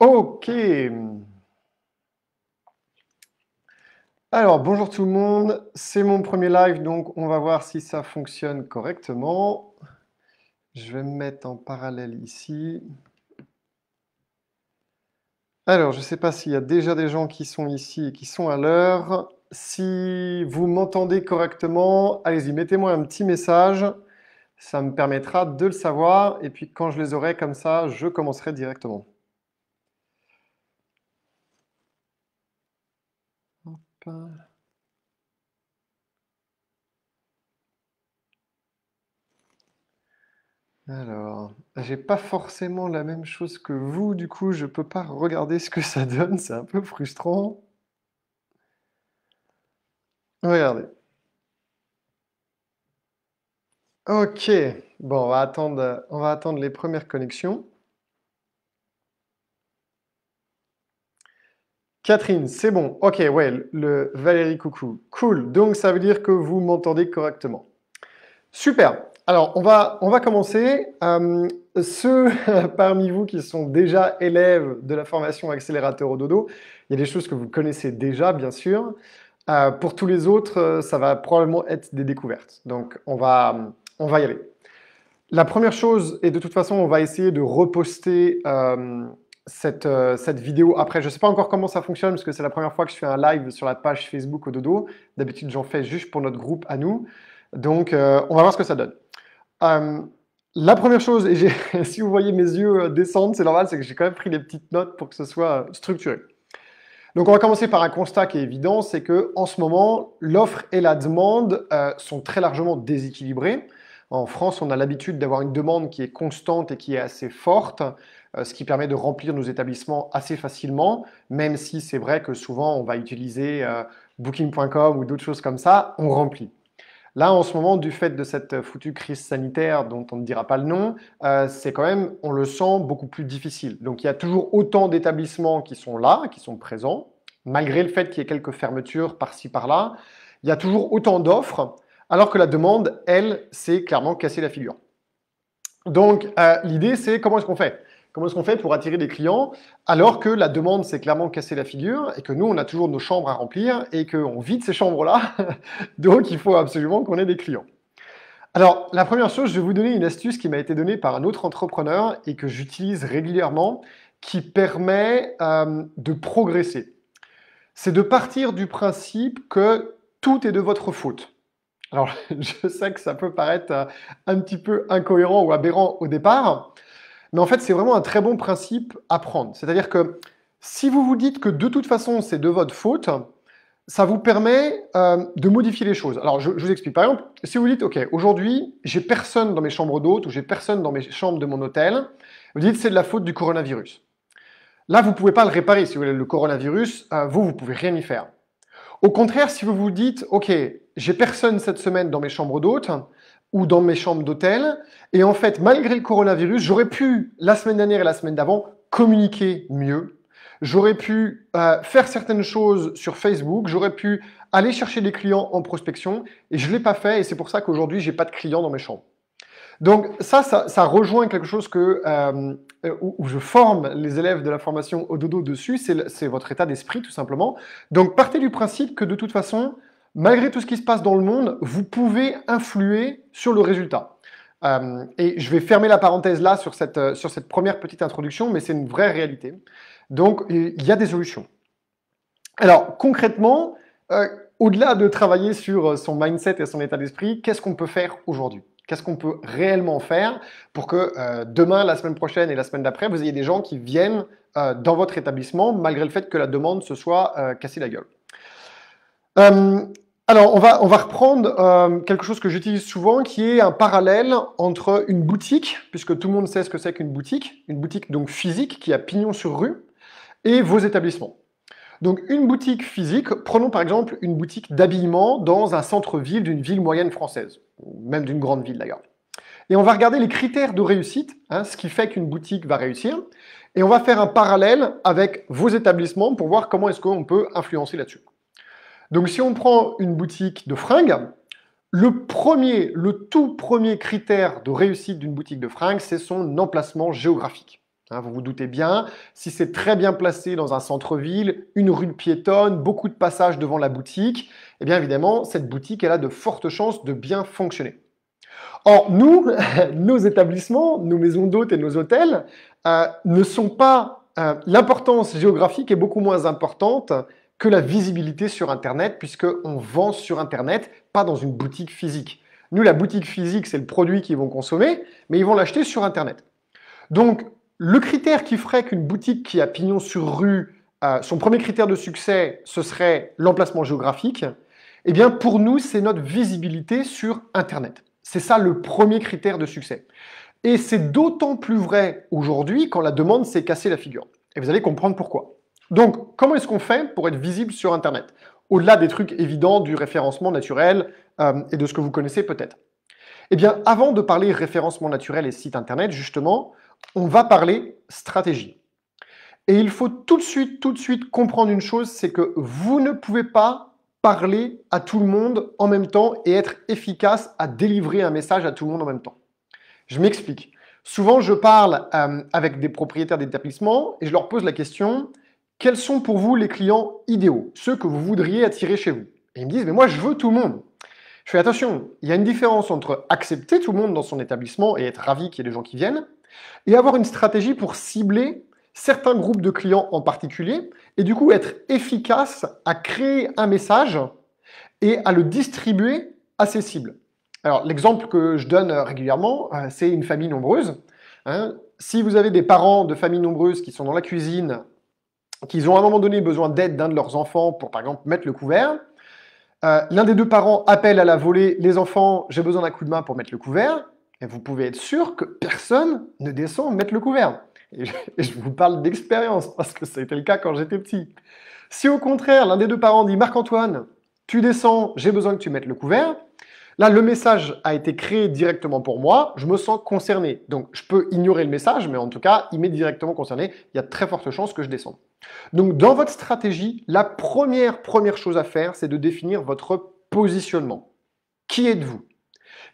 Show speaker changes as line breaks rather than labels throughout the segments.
Ok. Alors, bonjour tout le monde. C'est mon premier live, donc on va voir si ça fonctionne correctement. Je vais me mettre en parallèle ici. Alors, je ne sais pas s'il y a déjà des gens qui sont ici et qui sont à l'heure. Si vous m'entendez correctement, allez-y, mettez-moi un petit message. Ça me permettra de le savoir. Et puis, quand je les aurai comme ça, je commencerai directement. Hop. Alors, j'ai pas forcément la même chose que vous, du coup, je peux pas regarder ce que ça donne, c'est un peu frustrant. Regardez. Ok, bon, on va attendre les premières connexions. Catherine, c'est bon. Ok, ouais, le Valérie, coucou. Cool, donc ça veut dire que vous m'entendez correctement. Super. Alors, on va commencer. Ceux parmi vous qui sont déjà élèves de la formation accélérateur au dodo, il y a des choses que vous connaissez déjà, bien sûr. Pour tous les autres, ça va probablement être des découvertes. Donc, on va y aller. La première chose, et de toute façon, on va essayer de reposter cette vidéo après. Je ne sais pas encore comment ça fonctionne, parce que c'est la première fois que je fais un live sur la page Facebook au dodo. D'habitude, j'en fais juste pour notre groupe à nous. Donc, on va voir ce que ça donne. Euh, la première chose, et si vous voyez mes yeux descendre, c'est normal, c'est que j'ai quand même pris des petites notes pour que ce soit structuré. Donc on va commencer par un constat qui est évident, c'est que en ce moment, l'offre et la demande sont très largement déséquilibrées. En France, on a l'habitude d'avoir une demande qui est constante et qui est assez forte, ce qui permet de remplir nos établissements assez facilement, même si c'est vrai que souvent on va utiliser booking.com ou d'autres choses comme ça, on remplit. Là, en ce moment, du fait de cette foutue crise sanitaire dont on ne dira pas le nom, c'est quand même, on le sent, beaucoup plus difficile. Donc il y a toujours autant d'établissements qui sont là, qui sont présents, malgré le fait qu'il y ait quelques fermetures par-ci par-là. Il y a toujours autant d'offres, alors que la demande, elle, s'est clairement cassée la figure. Donc l'idée, c'est comment est-ce qu'on fait? Comment est-ce qu'on fait pour attirer des clients alors que la demande s'est clairement cassée la figure et que nous, on a toujours nos chambres à remplir et qu'on vide ces chambres-là. Donc, il faut absolument qu'on ait des clients. Alors, la première chose, je vais vous donner une astuce qui m'a été donnée par un autre entrepreneur et que j'utilise régulièrement, qui permet de progresser. C'est de partir du principe que tout est de votre faute. Alors, je sais que ça peut paraître un petit peu incohérent ou aberrant au départ, mais en fait, c'est vraiment un très bon principe à prendre. C'est-à-dire que si vous vous dites que de toute façon, c'est de votre faute, ça vous permet de modifier les choses. Alors, je vous explique. Par exemple, si vous dites, OK, aujourd'hui, j'ai personne dans mes chambres d'hôtes ou j'ai personne dans mes chambres de mon hôtel, vous dites, c'est de la faute du coronavirus. Là, vous ne pouvez pas le réparer. Si vous voulez le coronavirus, vous ne pouvez rien y faire. Au contraire, si vous vous dites, OK, j'ai personne cette semaine dans mes chambres d'hôtes ou dans mes chambres d'hôtel, et en fait, malgré le coronavirus, j'aurais pu, la semaine dernière et la semaine d'avant, communiquer mieux. J'aurais pu faire certaines choses sur Facebook, j'aurais pu aller chercher des clients en prospection, et je ne l'ai pas fait, et c'est pour ça qu'aujourd'hui, je n'ai pas de clients dans mes chambres. Donc ça rejoint quelque chose où je forme les élèves de la formation au dodo dessus, c'est votre état d'esprit tout simplement. Donc partez du principe que de toute façon, malgré tout ce qui se passe dans le monde, vous pouvez influer sur le résultat. Et je vais fermer la parenthèse là sur cette première petite introduction, mais c'est une vraie réalité. Donc il y a des solutions. Alors concrètement, au-delà de travailler sur son mindset et son état d'esprit, qu'est-ce qu'on peut faire aujourd'hui? Qu'est-ce qu'on peut réellement faire pour que demain, la semaine prochaine et la semaine d'après, vous ayez des gens qui viennent dans votre établissement malgré le fait que la demande se soit cassée la gueule. Alors, on va reprendre quelque chose que j'utilise souvent, qui est un parallèle entre une boutique, puisque tout le monde sait ce que c'est qu'une boutique donc physique, qui a pignon sur rue, et vos établissements. Donc une boutique physique, prenons par exemple une boutique d'habillement dans un centre-ville d'une ville moyenne française, ou même d'une grande ville d'ailleurs. Et on va regarder les critères de réussite, ce qui fait qu'une boutique va réussir, et on va faire un parallèle avec vos établissements pour voir comment est-ce qu'on peut influencer là-dessus. Donc si on prend une boutique de fringues, le tout premier critère de réussite d'une boutique de fringues, c'est son emplacement géographique. Hein, vous vous doutez bien, si c'est très bien placé dans un centre-ville, une rue piétonne, beaucoup de passages devant la boutique, eh bien évidemment, cette boutique, elle a de fortes chances de bien fonctionner. Or, nous, nos établissements, nos maisons d'hôtes et nos hôtels ne sont pas... l'importance géographique est beaucoup moins importante que la visibilité sur Internet, puisqu'on vend sur Internet, pas dans une boutique physique. Nous, la boutique physique, c'est le produit qu'ils vont consommer, mais ils vont l'acheter sur Internet. Donc, le critère qui ferait qu'une boutique qui a pignon sur rue, son premier critère de succès, ce serait l'emplacement géographique, eh bien, pour nous, c'est notre visibilité sur Internet. C'est ça le premier critère de succès. Et c'est d'autant plus vrai aujourd'hui quand la demande s'est cassée la figure. Et vous allez comprendre pourquoi. Donc, comment est-ce qu'on fait pour être visible sur Internet? Au-delà des trucs évidents du référencement naturel et de ce que vous connaissez peut-être. Eh bien, avant de parler référencement naturel et site Internet, justement, on va parler stratégie. Et il faut tout de suite comprendre une chose, c'est que vous ne pouvez pas parler à tout le monde en même temps et être efficace à délivrer un message à tout le monde en même temps. Je m'explique. Souvent, je parle avec des propriétaires d'établissements et je leur pose la question, quels sont pour vous les clients idéaux, ceux que vous voudriez attirer chez vous? Et ils me disent, mais moi, je veux tout le monde. Je fais attention, il y a une différence entre accepter tout le monde dans son établissement et être ravi qu'il y ait des gens qui viennent, et avoir une stratégie pour cibler certains groupes de clients en particulier, et du coup être efficace à créer un message et à le distribuer à ses cibles. Alors, l'exemple que je donne régulièrement, c'est une famille nombreuse. Hein. Si vous avez des parents de familles nombreuses qui sont dans la cuisine, qui ont à un moment donné besoin d'aide d'un de leurs enfants pour, par exemple, mettre le couvert, l'un des deux parents appelle à la volée, les enfants, j'ai besoin d'un coup de main pour mettre le couvert, et vous pouvez être sûr que personne ne descend mettre le couvert. Et je vous parle d'expérience, parce que ça a été le cas quand j'étais petit. Si au contraire, l'un des deux parents dit « Marc-Antoine, tu descends, j'ai besoin que tu mettes le couvert », là, le message a été créé directement pour moi, je me sens concerné. Donc, je peux ignorer le message, mais en tout cas, il m'est directement concerné. Il y a de très fortes chances que je descende. Donc, dans votre stratégie, la première chose à faire, c'est de définir votre positionnement. Qui êtes-vous?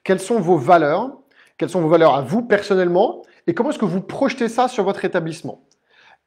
Quelles sont vos valeurs? Quelles sont vos valeurs à vous personnellement? Et comment est-ce que vous projetez ça sur votre établissement?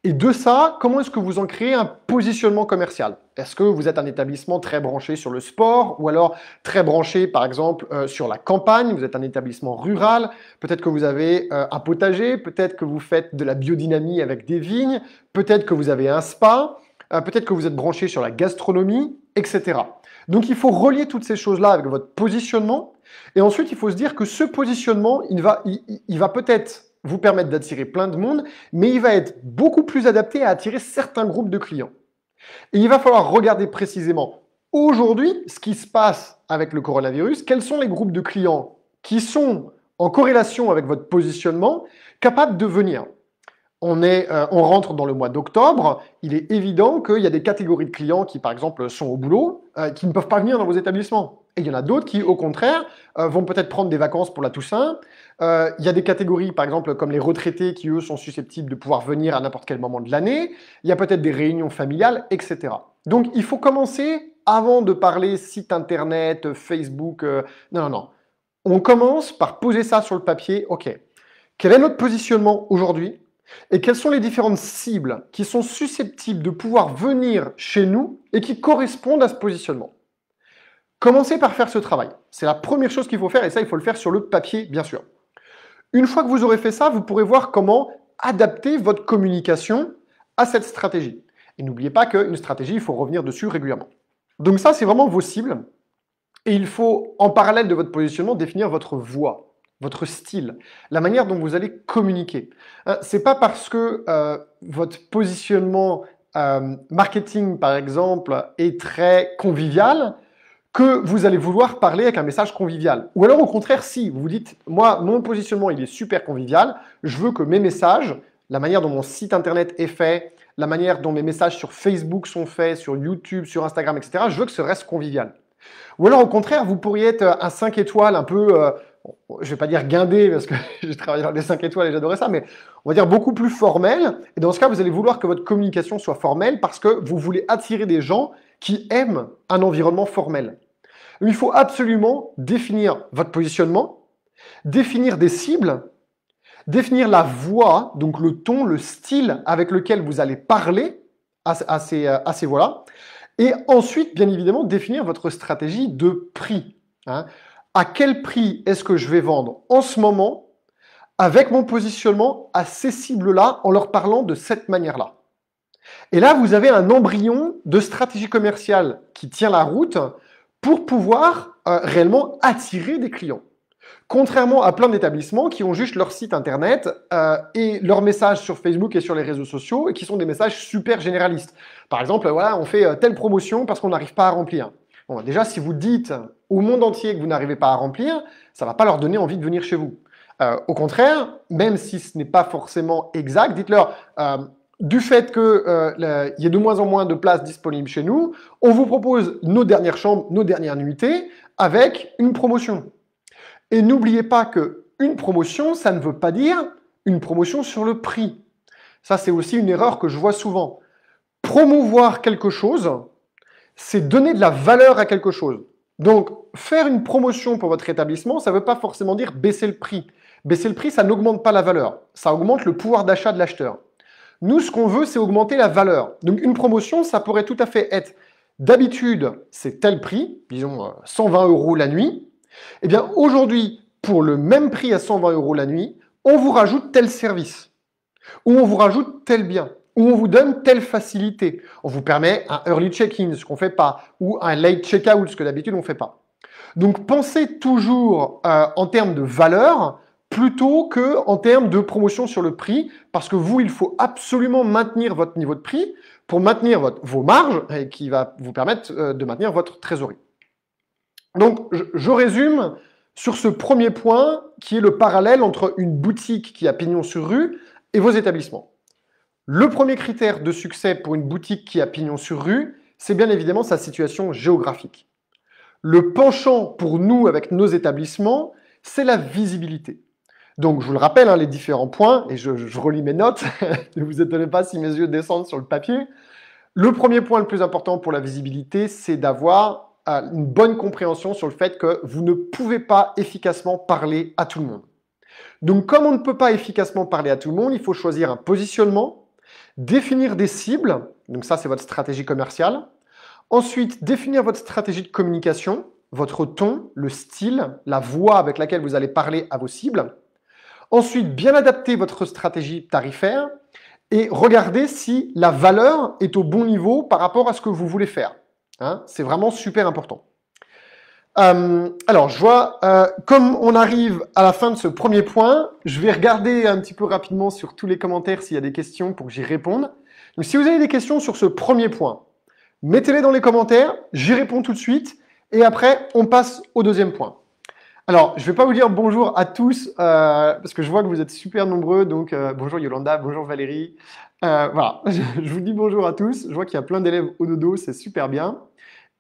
Et de ça, comment est-ce que vous en créez un positionnement commercial? Est-ce que vous êtes un établissement très branché sur le sport ou alors très branché, par exemple, sur la campagne? Vous êtes un établissement rural, peut-être que vous avez un potager, peut-être que vous faites de la biodynamie avec des vignes, peut-être que vous avez un spa, peut-être que vous êtes branché sur la gastronomie, etc. Donc, il faut relier toutes ces choses-là avec votre positionnement. Et ensuite, il faut se dire que ce positionnement, il va peut-être vous permettre d'attirer plein de monde, mais il va être beaucoup plus adapté à attirer certains groupes de clients. Et il va falloir regarder précisément aujourd'hui ce qui se passe avec le coronavirus, quels sont les groupes de clients qui sont en corrélation avec votre positionnement, capables de venir. On rentre dans le mois d'octobre, il est évident qu'il y a des catégories de clients qui, par exemple, sont au boulot, qui ne peuvent pas venir dans vos établissements. Et il y en a d'autres qui, au contraire, vont peut-être prendre des vacances pour la Toussaint. Il y a des catégories, par exemple, comme les retraités qui, eux, sont susceptibles de pouvoir venir à n'importe quel moment de l'année. Il y a peut-être des réunions familiales, etc. Donc, il faut commencer, avant de parler site internet, Facebook, non. On commence par poser ça sur le papier. OK, quel est notre positionnement aujourd'hui? Et quelles sont les différentes cibles qui sont susceptibles de pouvoir venir chez nous et qui correspondent à ce positionnement? Commencez par faire ce travail. C'est la première chose qu'il faut faire et ça, il faut le faire sur le papier, bien sûr. Une fois que vous aurez fait ça, vous pourrez voir comment adapter votre communication à cette stratégie. Et n'oubliez pas qu'une stratégie, il faut revenir dessus régulièrement. Donc ça, c'est vraiment vos cibles. Et il faut, en parallèle de votre positionnement, définir votre voix, votre style, la manière dont vous allez communiquer. C'est pas parce que votre positionnement marketing, par exemple, est très convivial que vous allez vouloir parler avec un message convivial. Ou alors, au contraire, si vous vous dites, moi, mon positionnement, il est super convivial, je veux que mes messages, la manière dont mon site internet est fait, la manière dont mes messages sur Facebook sont faits, sur YouTube, sur Instagram, etc., je veux que ce reste convivial. Ou alors, au contraire, vous pourriez être un 5 étoiles un peu, je ne vais pas dire guindé, parce que j'ai travaillé dans les 5 étoiles et j'adorais ça, mais on va dire beaucoup plus formel. Et dans ce cas, vous allez vouloir que votre communication soit formelle parce que vous voulez attirer des gens qui aiment un environnement formel. Il faut absolument définir votre positionnement, définir des cibles, définir la voix, donc le ton, le style avec lequel vous allez parler à ces voix-là, et ensuite, bien évidemment, définir votre stratégie de prix. Hein. À quel prix est-ce que je vais vendre en ce moment avec mon positionnement à ces cibles-là en leur parlant de cette manière-là? Et là, vous avez un embryon de stratégie commerciale qui tient la route pour pouvoir réellement attirer des clients. Contrairement à plein d'établissements qui ont juste leur site internet et leurs messages sur Facebook et sur les réseaux sociaux et qui sont des messages super généralistes. Par exemple, voilà, on fait telle promotion parce qu'on n'arrive pas à remplir. Bon, déjà, si vous dites au monde entier que vous n'arrivez pas à remplir, ça ne va pas leur donner envie de venir chez vous. Au contraire, même si ce n'est pas forcément exact, dites-leur du fait qu'il y ait de moins en moins de places disponibles chez nous, on vous propose nos dernières chambres, nos dernières nuitées avec une promotion. Et n'oubliez pas qu'une promotion, ça ne veut pas dire une promotion sur le prix. Ça, c'est aussi une erreur que je vois souvent. Promouvoir quelque chose, c'est donner de la valeur à quelque chose. Donc, faire une promotion pour votre établissement, ça ne veut pas forcément dire baisser le prix. Baisser le prix, ça n'augmente pas la valeur. Ça augmente le pouvoir d'achat de l'acheteur. Nous, ce qu'on veut, c'est augmenter la valeur. Donc, une promotion, ça pourrait tout à fait être, d'habitude, c'est tel prix, disons 120 € la nuit. Eh bien, aujourd'hui, pour le même prix à 120 € la nuit, on vous rajoute tel service, ou on vous rajoute tel bien, ou on vous donne telle facilité. On vous permet un early check-in, ce qu'on ne fait pas, ou un late check-out, ce que d'habitude on ne fait pas. Donc, pensez toujours en termes de valeur plutôt qu'en termes de promotion sur le prix, parce que vous, il faut absolument maintenir votre niveau de prix pour maintenir vos marges et qui va vous permettre de maintenir votre trésorerie. Donc, je résume sur ce premier point qui est le parallèle entre une boutique qui a pignon sur rue et vos établissements. Le premier critère de succès pour une boutique qui a pignon sur rue, c'est bien évidemment sa situation géographique. Le penchant pour nous avec nos établissements, c'est la visibilité. Donc, je vous le rappelle, les différents points, et je relis mes notes, ne vous étonnez pas si mes yeux descendent sur le papier. Le premier point le plus important pour la visibilité, c'est d'avoir une bonne compréhension sur le fait que vous ne pouvez pas efficacement parler à tout le monde. Donc, comme on ne peut pas efficacement parler à tout le monde, il faut choisir un positionnement, définir des cibles, donc ça c'est votre stratégie commerciale. Ensuite, définir votre stratégie de communication, votre ton, le style, la voix avec laquelle vous allez parler à vos cibles. Ensuite, bien adapter votre stratégie tarifaire et regarder si la valeur est au bon niveau par rapport à ce que vous voulez faire. Hein, c'est vraiment super important. Alors, je vois, comme on arrive à la fin de ce premier point, je vais regarder un petit peu rapidement sur tous les commentaires s'il y a des questions pour que j'y réponde. Donc, si vous avez des questions sur ce premier point, mettez-les dans les commentaires, j'y réponds tout de suite, et après, on passe au deuxième point. Alors, je ne vais pas vous dire bonjour à tous, parce que je vois que vous êtes super nombreux, donc bonjour Yolanda, bonjour Valérie. Voilà, je vous dis bonjour à tous, je vois qu'il y a plein d'élèves au dodo, c'est super bien.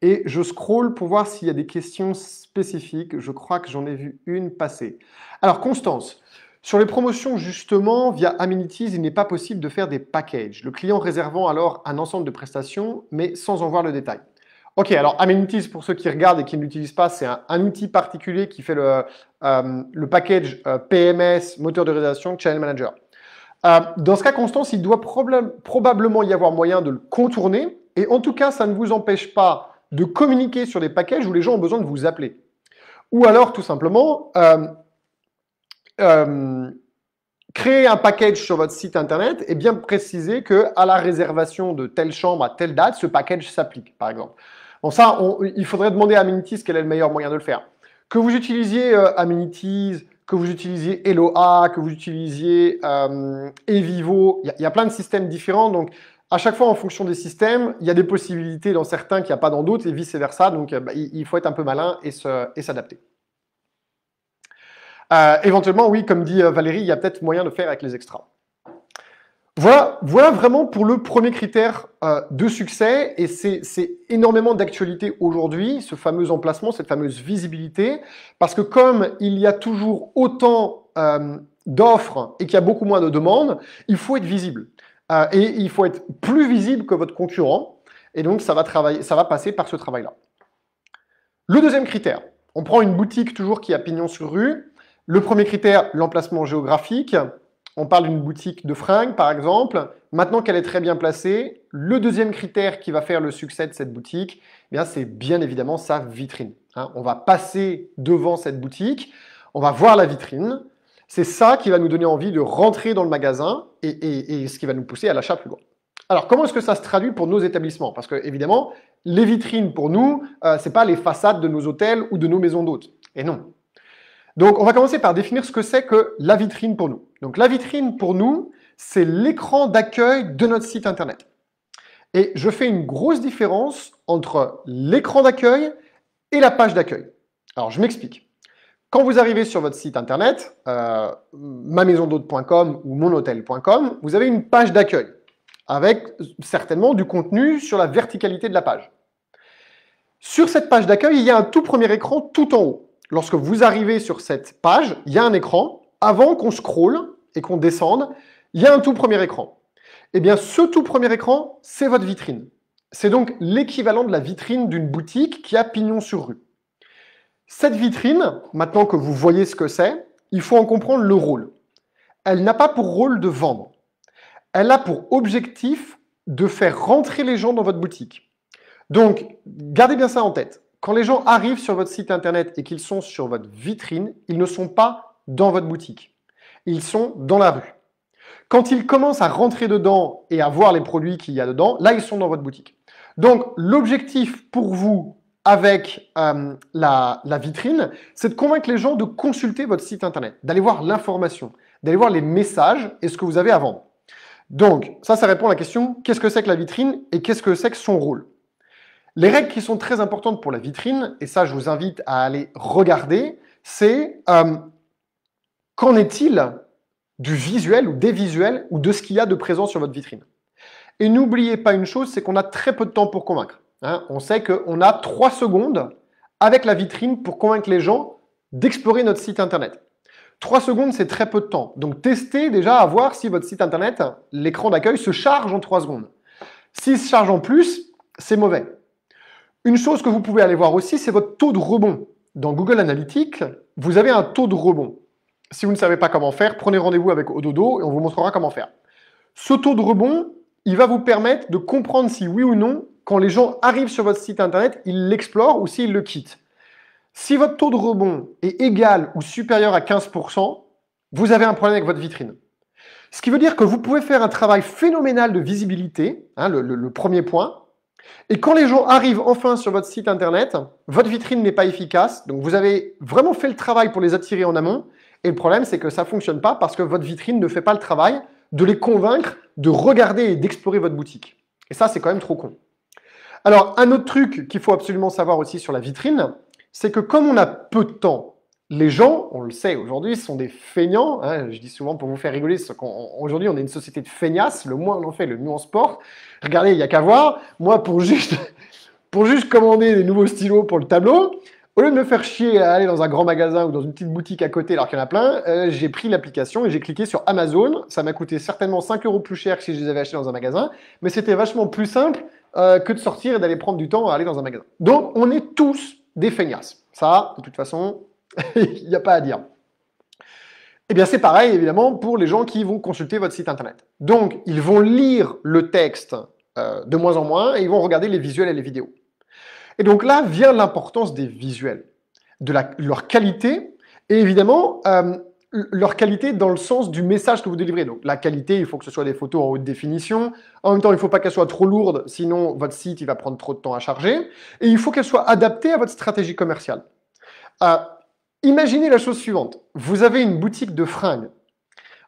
Et je scrolle pour voir s'il y a des questions spécifiques. Je crois que j'en ai vu une passer. Alors, Constance, sur les promotions, justement, via Amenities, il n'est pas possible de faire des packages. Le client réservant alors un ensemble de prestations, mais sans en voir le détail. Ok, alors Amenities, pour ceux qui regardent et qui ne l'utilisent pas, c'est un outil particulier qui fait le package PMS, moteur de réservation, Channel Manager. Dans ce cas, Constance, il doit probablement y avoir moyen de le contourner. Et en tout cas, ça ne vous empêche pas de communiquer sur des packages où les gens ont besoin de vous appeler. Ou alors, tout simplement, créer un package sur votre site internet et bien préciser qu'à la réservation de telle chambre à telle date, ce package s'applique, par exemple. Bon, ça, il faudrait demander à Amenities quel est le meilleur moyen de le faire. Que vous utilisiez Amenities, que vous utilisiez Eloa, que vous utilisiez Evivo, il y a plein de systèmes différents, donc à chaque fois, en fonction des systèmes, il y a des possibilités dans certains qu'il n'y a pas dans d'autres et vice-versa. Donc, il faut être un peu malin et s'adapter. Éventuellement, oui, comme dit Valérie, il y a peut-être moyen de faire avec les extras. Voilà vraiment pour le premier critère de succès. Et c'est énormément d'actualité aujourd'hui, ce fameux emplacement, cette fameuse visibilité. Parce que comme il y a toujours autant d'offres et qu'il y a beaucoup moins de demandes, il faut être visible. Et il faut être plus visible que votre concurrent. Et donc, ça va passer par ce travail-là. Le deuxième critère, on prend une boutique toujours qui a pignon sur rue. Le premier critère, l'emplacement géographique. On parle d'une boutique de fringues, par exemple. Maintenant qu'elle est très bien placée, le deuxième critère qui va faire le succès de cette boutique, eh bien, c'est bien évidemment sa vitrine. Hein. On va passer devant cette boutique, on va voir la vitrine. C'est ça qui va nous donner envie de rentrer dans le magasin et ce qui va nous pousser à l'achat plus loin. Alors, comment est-ce que ça se traduit pour nos établissements? Parce que, évidemment, les vitrines, pour nous, ce n'est pas les façades de nos hôtels ou de nos maisons d'hôtes. Et non. Donc, on va commencer par définir ce que c'est que la vitrine pour nous. Donc, la vitrine pour nous, c'est l'écran d'accueil de notre site Internet. Et je fais une grosse différence entre l'écran d'accueil et la page d'accueil. Alors, je m'explique. Quand vous arrivez sur votre site Internet, mamaisondhôte.com ou monhôtel.com, vous avez une page d'accueil avec certainement du contenu sur la verticalité de la page. Sur cette page d'accueil, il y a un tout premier écran tout en haut. Lorsque vous arrivez sur cette page, il y a un écran. Avant qu'on scrolle et qu'on descende, il y a un tout premier écran. Eh bien, ce tout premier écran, c'est votre vitrine. C'est donc l'équivalent de la vitrine d'une boutique qui a pignon sur rue. Cette vitrine, maintenant que vous voyez ce que c'est, il faut en comprendre le rôle. Elle n'a pas pour rôle de vendre. Elle a pour objectif de faire rentrer les gens dans votre boutique. Donc, gardez bien ça en tête. Quand les gens arrivent sur votre site Internet et qu'ils sont sur votre vitrine, ils ne sont pas dans votre boutique. Ils sont dans la rue. Quand ils commencent à rentrer dedans et à voir les produits qu'il y a dedans, là, ils sont dans votre boutique. Donc, l'objectif pour vous avec la vitrine, c'est de convaincre les gens de consulter votre site Internet, d'aller voir l'information, d'aller voir les messages et ce que vous avez à vendre. Donc, ça répond à la question, qu'est-ce que c'est que la vitrine et qu'est-ce que c'est que son rôle? Les règles qui sont très importantes pour la vitrine, et ça, je vous invite à aller regarder, c'est qu'en est-il du visuel ou des visuels ou de ce qu'il y a de présent sur votre vitrine? Et n'oubliez pas une chose, c'est qu'on a très peu de temps pour convaincre. Hein, on sait qu'on a 3 secondes avec la vitrine pour convaincre les gens d'explorer notre site Internet. 3 secondes, c'est très peu de temps. Donc, testez déjà à voir si votre site Internet, l'écran d'accueil, se charge en 3 secondes. S'il se charge en plus, c'est mauvais. Une chose que vous pouvez aller voir aussi, c'est votre taux de rebond. Dans Google Analytics, vous avez un taux de rebond. Si vous ne savez pas comment faire, prenez rendez-vous avec Ododo et on vous montrera comment faire. Ce taux de rebond, il va vous permettre de comprendre si oui ou non, quand les gens arrivent sur votre site Internet, ils l'explorent ou s'ils le quittent. Si votre taux de rebond est égal ou supérieur à 15%, vous avez un problème avec votre vitrine. Ce qui veut dire que vous pouvez faire un travail phénoménal de visibilité, hein, le premier point, et quand les gens arrivent enfin sur votre site Internet, votre vitrine n'est pas efficace, donc vous avez vraiment fait le travail pour les attirer en amont, et le problème c'est que ça ne fonctionne pas parce que votre vitrine ne fait pas le travail de les convaincre de regarder et d'explorer votre boutique. Et ça, c'est quand même trop con. Alors, un autre truc qu'il faut absolument savoir aussi sur la vitrine, c'est que comme on a peu de temps, les gens, on le sait aujourd'hui, sont des feignants. Hein, je dis souvent pour vous faire rigoler, aujourd'hui on est une société de feignasses, le moins on en fait, le mieux on se porte. Regardez, il n'y a qu'à voir. Moi, pour juste commander des nouveaux stylos pour le tableau, au lieu de me faire chier à aller dans un grand magasin ou dans une petite boutique à côté alors qu'il y en a plein, j'ai pris l'application et j'ai cliqué sur Amazon. Ça m'a coûté certainement 5 € plus cher que si je les avais achetés dans un magasin, mais c'était vachement plus simple que de sortir et d'aller prendre du temps à aller dans un magasin. Donc, on est tous des feignasses. Ça, de toute façon, il n'y a pas à dire. Eh bien, c'est pareil, évidemment, pour les gens qui vont consulter votre site Internet. Donc, ils vont lire le texte de moins en moins et ils vont regarder les visuels et les vidéos. Et donc là vient l'importance des visuels, de leur qualité, et évidemment, leur qualité dans le sens du message que vous délivrez. Donc la qualité, il faut que ce soit des photos en haute définition. En même temps, il ne faut pas qu'elles soient trop lourdes, sinon votre site il va prendre trop de temps à charger. Et il faut qu'elles soient adaptées à votre stratégie commerciale. Imaginez la chose suivante. Vous avez une boutique de fringues.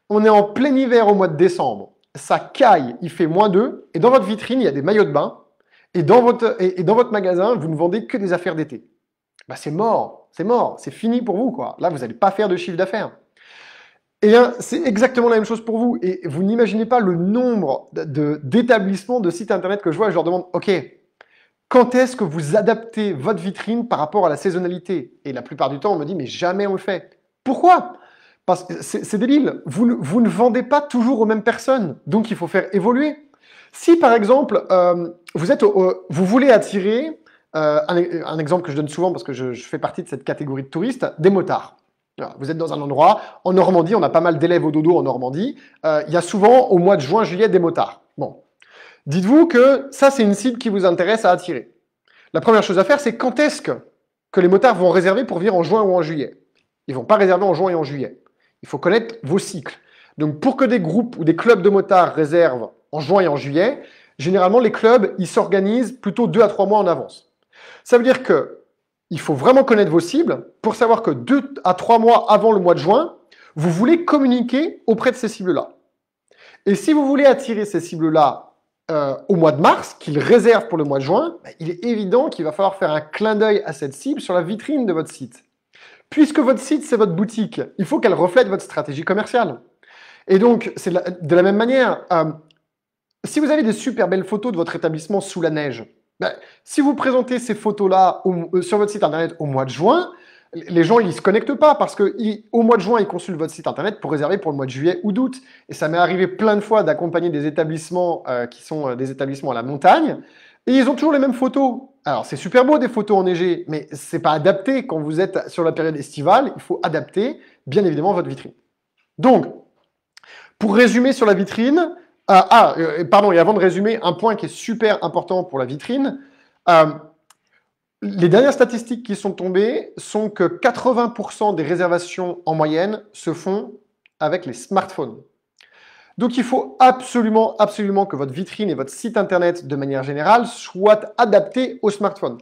On est en plein hiver au mois de décembre. Ça caille, il fait -2. Et dans votre vitrine, il y a des maillots de bain. Et dans votre magasin, vous ne vendez que des affaires d'été. Bah, c'est mort, c'est fini pour vous, quoi. Là, vous n'allez pas faire de chiffre d'affaires. Eh bien, c'est exactement la même chose pour vous. Et vous n'imaginez pas le nombre d'établissements, de sites Internet que je vois. Et je leur demande, OK, quand est-ce que vous adaptez votre vitrine par rapport à la saisonnalité? Et la plupart du temps, on me dit, mais jamais on le fait. Pourquoi? Parce que c'est débile. Vous ne vendez pas toujours aux mêmes personnes. Donc, il faut faire évoluer. Si, par exemple, vous voulez attirer, un exemple que je donne souvent parce que je fais partie de cette catégorie de touristes, des motards. Voilà, vous êtes dans un endroit, en Normandie, on a pas mal d'élèves au dodo en Normandie, il y a souvent au mois de juin, juillet des motards. Bon, dites-vous que ça c'est une cible qui vous intéresse à attirer. La première chose à faire, c'est quand est-ce que les motards vont réserver pour venir en juin ou en juillet. Ils ne vont pas réserver en juin et en juillet. Il faut connaître vos cycles. Donc pour que des groupes ou des clubs de motards réservent en juin et en juillet, généralement les clubs, ils s'organisent plutôt 2 à 3 mois en avance. Ça veut dire que il faut vraiment connaître vos cibles pour savoir que 2 à 3 mois avant le mois de juin, vous voulez communiquer auprès de ces cibles-là. Et si vous voulez attirer ces cibles-là au mois de mars, qu'ils réservent pour le mois de juin, il est évident qu'il va falloir faire un clin d'œil à cette cible sur la vitrine de votre site. Puisque votre site, c'est votre boutique, il faut qu'elle reflète votre stratégie commerciale. Et donc, c'est de la même manière, si vous avez des super belles photos de votre établissement sous la neige, si vous présentez ces photos-là sur votre site internet au mois de juin, les gens, ils ne se connectent pas parce qu'au mois de juin, ils consultent votre site internet pour réserver pour le mois de juillet ou d'août. Et ça m'est arrivé plein de fois d'accompagner des établissements qui sont des établissements à la montagne et ils ont toujours les mêmes photos. Alors, c'est super beau des photos enneigées, mais ce n'est pas adapté quand vous êtes sur la période estivale. Il faut adapter, bien évidemment, votre vitrine. Donc, pour résumer sur la vitrine, pardon, et avant de résumer, un point qui est super important pour la vitrine, les dernières statistiques qui sont tombées sont que 80% des réservations en moyenne se font avec les smartphones. Donc il faut absolument, absolument que votre vitrine et votre site internet, de manière générale, soient adaptés au smartphone.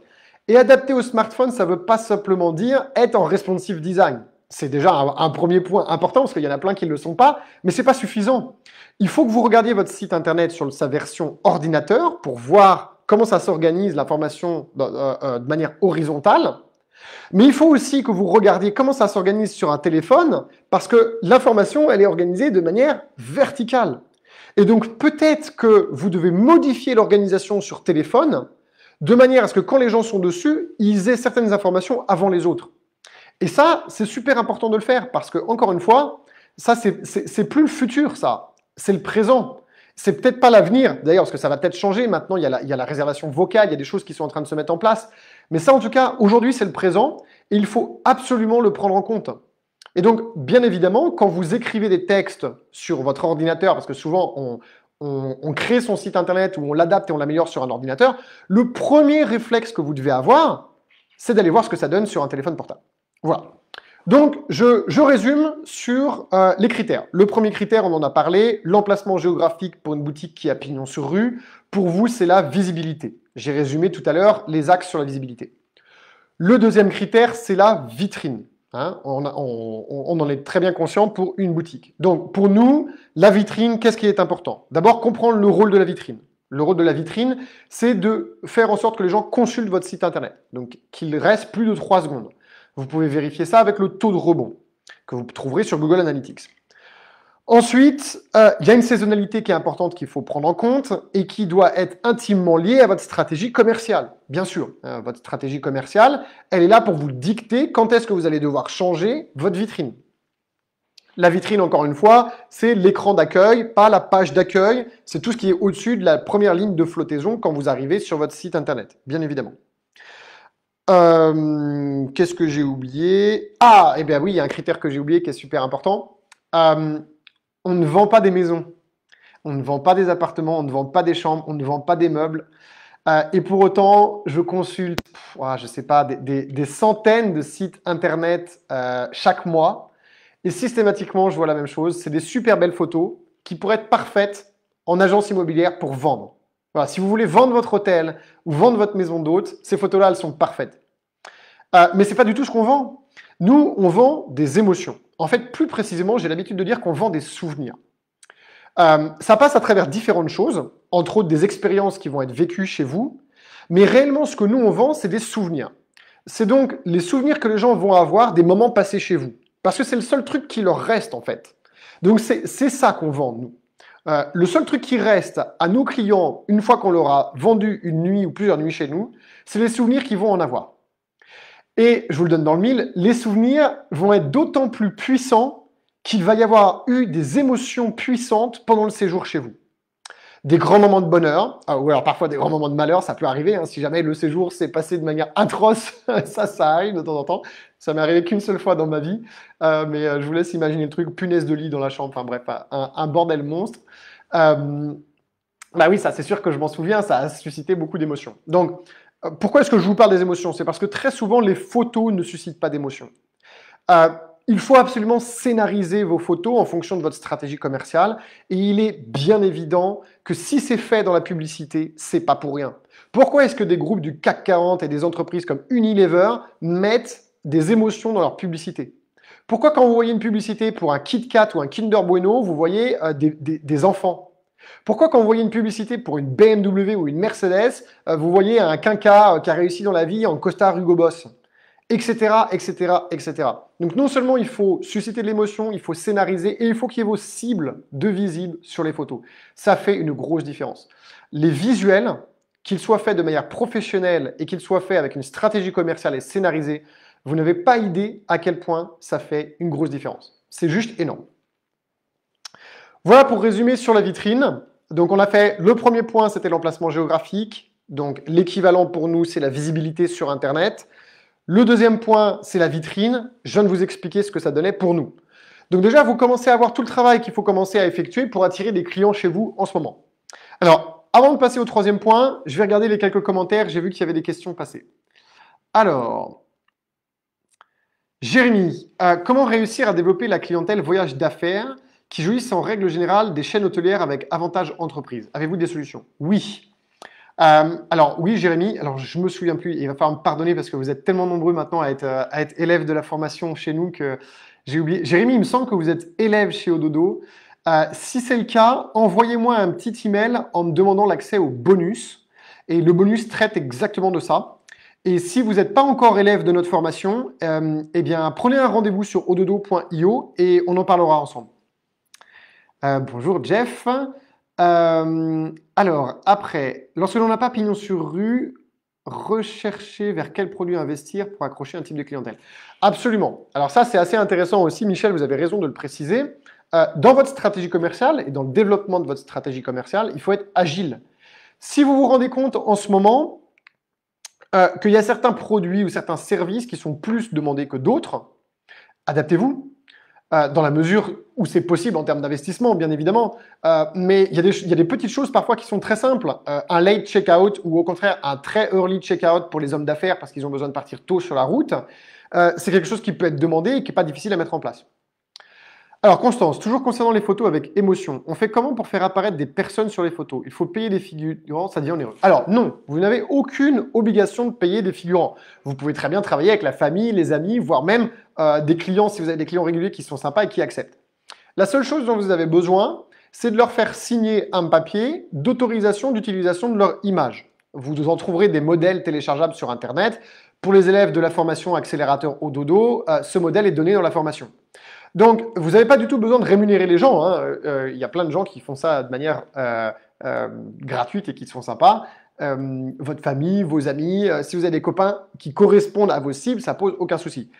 Et adapté au smartphone, ça ne veut pas simplement dire être en responsive design. C'est déjà un premier point important, parce qu'il y en a plein qui ne le sont pas, mais ce n'est pas suffisant. Il faut que vous regardiez votre site internet sur sa version ordinateur pour voir comment ça s'organise l'information de manière horizontale. Mais il faut aussi que vous regardiez comment ça s'organise sur un téléphone, parce que l'information, elle est organisée de manière verticale. Et donc, peut-être que vous devez modifier l'organisation sur téléphone, de manière à ce que quand les gens sont dessus, ils aient certaines informations avant les autres. Et ça, c'est super important de le faire, parce que, encore une fois, ça, c'est plus le futur, ça. C'est le présent. C'est peut-être pas l'avenir, d'ailleurs, parce que ça va peut-être changer. Maintenant, il y a la réservation vocale, il y a des choses qui sont en train de se mettre en place. Mais ça, en tout cas, aujourd'hui, c'est le présent et il faut absolument le prendre en compte. Et donc, bien évidemment, quand vous écrivez des textes sur votre ordinateur, parce que souvent, on crée son site internet ou on l'adapte et on l'améliore sur un ordinateur, le premier réflexe que vous devez avoir, c'est d'aller voir ce que ça donne sur un téléphone portable. Voilà. Donc, je résume sur les critères. Le premier critère, on en a parlé, l'emplacement géographique pour une boutique qui a pignon sur rue. Pour vous, c'est la visibilité. J'ai résumé tout à l'heure les axes sur la visibilité. Le deuxième critère, c'est la vitrine. Hein, on en est très bien conscient pour une boutique. Donc, pour nous, la vitrine, qu'est-ce qui est important? D'abord, comprendre le rôle de la vitrine. Le rôle de la vitrine, c'est de faire en sorte que les gens consultent votre site internet. Donc, qu'il reste plus de 3 secondes. Vous pouvez vérifier ça avec le taux de rebond que vous trouverez sur Google Analytics. Ensuite, il y a une saisonnalité qui est importante qu'il faut prendre en compte et qui doit être intimement liée à votre stratégie commerciale. Bien sûr, votre stratégie commerciale, elle est là pour vous dicter quand est-ce que vous allez devoir changer votre vitrine. La vitrine, encore une fois, c'est l'écran d'accueil, pas la page d'accueil. C'est tout ce qui est au-dessus de la première ligne de flottaison quand vous arrivez sur votre site internet, bien évidemment. Qu'est-ce que j'ai oublié? Ah, eh bien oui, il y a un critère que j'ai oublié qui est super important. On ne vend pas des maisons, on ne vend pas des appartements, on ne vend pas des chambres, on ne vend pas des meubles. Et pour autant, je consulte, je sais pas, des centaines de sites internet chaque mois. Et systématiquement, je vois la même chose. C'est des super belles photos qui pourraient être parfaites en agence immobilière pour vendre. Voilà, si vous voulez vendre votre hôtel ou vendre votre maison d'hôte, ces photos-là, elles sont parfaites. Mais ce n'est pas du tout ce qu'on vend. Nous, on vend des émotions. En fait, plus précisément, j'ai l'habitude de dire qu'on vend des souvenirs. Ça passe à travers différentes choses, entre autres des expériences qui vont être vécues chez vous, mais réellement, ce que nous, on vend, c'est des souvenirs. C'est donc les souvenirs que les gens vont avoir des moments passés chez vous, parce que c'est le seul truc qui leur reste, en fait. Donc, c'est ça qu'on vend, nous. Le seul truc qui reste à nos clients, une fois qu'on leur a vendu une nuit ou plusieurs nuits chez nous, c'est les souvenirs qu'ils vont en avoir. Et je vous le donne dans le mille, les souvenirs vont être d'autant plus puissants qu'il va y avoir eu des émotions puissantes pendant le séjour chez vous. des grands moments de bonheur, ou alors parfois des grands moments de malheur, ça peut arriver, hein, si jamais le séjour s'est passé de manière atroce, ça arrive de temps en temps. Ça m'est arrivé qu'une seule fois dans ma vie, mais je vous laisse imaginer le truc, punaise de lit dans la chambre, enfin bref, un bordel monstre. Bah oui, ça c'est sûr que je m'en souviens, ça a suscité beaucoup d'émotions. Donc, pourquoi est-ce que je vous parle des émotions? C'est parce que très souvent, les photos ne suscitent pas d'émotions. Euh, il faut absolument scénariser vos photos en fonction de votre stratégie commerciale et il est bien évident que si c'est fait dans la publicité, c'est pas pour rien. Pourquoi est-ce que des groupes du CAC 40 et des entreprises comme Unilever mettent des émotions dans leur publicité? Pourquoi quand vous voyez une publicité pour un Kit Kat ou un Kinder Bueno, vous voyez des enfants? Pourquoi quand vous voyez une publicité pour une BMW ou une Mercedes, vous voyez un quinca qui a réussi dans la vie en costard Hugo Boss, etc., etc., etc. Donc non seulement il faut susciter de l'émotion, il faut scénariser et il faut qu'il y ait vos cibles de visibles sur les photos. Ça fait une grosse différence. Les visuels, qu'ils soient faits de manière professionnelle et qu'ils soient faits avec une stratégie commerciale et scénarisée, vous n'avez pas idée à quel point ça fait une grosse différence. C'est juste énorme. Voilà pour résumer sur la vitrine. Donc on a fait le premier point, c'était l'emplacement géographique. Donc l'équivalent pour nous, c'est la visibilité sur Internet. Le deuxième point, c'est la vitrine. Je viens de vous expliquer ce que ça donnait pour nous. Donc déjà, vous commencez à voir tout le travail qu'il faut commencer à effectuer pour attirer des clients chez vous en ce moment. Alors, avant de passer au troisième point, je vais regarder les quelques commentaires. J'ai vu qu'il y avait des questions passées. Alors, Jérémy, comment réussir à développer la clientèle voyage d'affaires qui jouissent en règle générale des chaînes hôtelières avec avantage entreprise? Avez-vous des solutions? Oui. Alors oui, Jérémy, alors je me souviens plus, il va falloir me pardonner parce que vous êtes tellement nombreux maintenant à être élève de la formation chez nous que j'ai oublié. Jérémy, il me semble que vous êtes élève chez Ododo. Si c'est le cas, envoyez-moi un petit email en me demandant l'accès au bonus. Et le bonus traite exactement de ça. Et si vous n'êtes pas encore élève de notre formation, eh bien, prenez un rendez-vous sur ododo.io et on en parlera ensemble. Bonjour Jeff. Alors, après, lorsque l'on n'a pas pignon sur rue, rechercher vers quel produit investir pour accrocher un type de clientèle. Absolument. Alors ça, c'est assez intéressant aussi. Michel, vous avez raison de le préciser. Dans votre stratégie commerciale et dans le développement de votre stratégie commerciale, il faut être agile. Si vous vous rendez compte en ce moment qu'il y a certains produits ou certains services qui sont plus demandés que d'autres, adaptez-vous. Dans la mesure où c'est possible en termes d'investissement, bien évidemment. Mais il y a des petites choses parfois qui sont très simples. Un late checkout ou au contraire un très early checkout pour les hommes d'affaires parce qu'ils ont besoin de partir tôt sur la route, c'est quelque chose qui peut être demandé et qui n'est pas difficile à mettre en place. Alors Constance, toujours concernant les photos avec émotion, on fait comment pour faire apparaître des personnes sur les photos? Il faut payer des figurants, ça dit on est heureux. Alors non, vous n'avez aucune obligation de payer des figurants. Vous pouvez très bien travailler avec la famille, les amis, voire même des clients si vous avez des clients réguliers qui sont sympas et qui acceptent. La seule chose dont vous avez besoin, c'est de leur faire signer un papier d'autorisation d'utilisation de leur image. Vous en trouverez des modèles téléchargeables sur Internet. Pour les élèves de la formation accélérateur Ododo, ce modèle est donné dans la formation. Donc, vous n'avez pas du tout besoin de rémunérer les gens. Il y a plein de gens qui font ça de manière gratuite et qui sont sympas. Votre famille, vos amis, si vous avez des copains qui correspondent à vos cibles, ça pose aucun souci.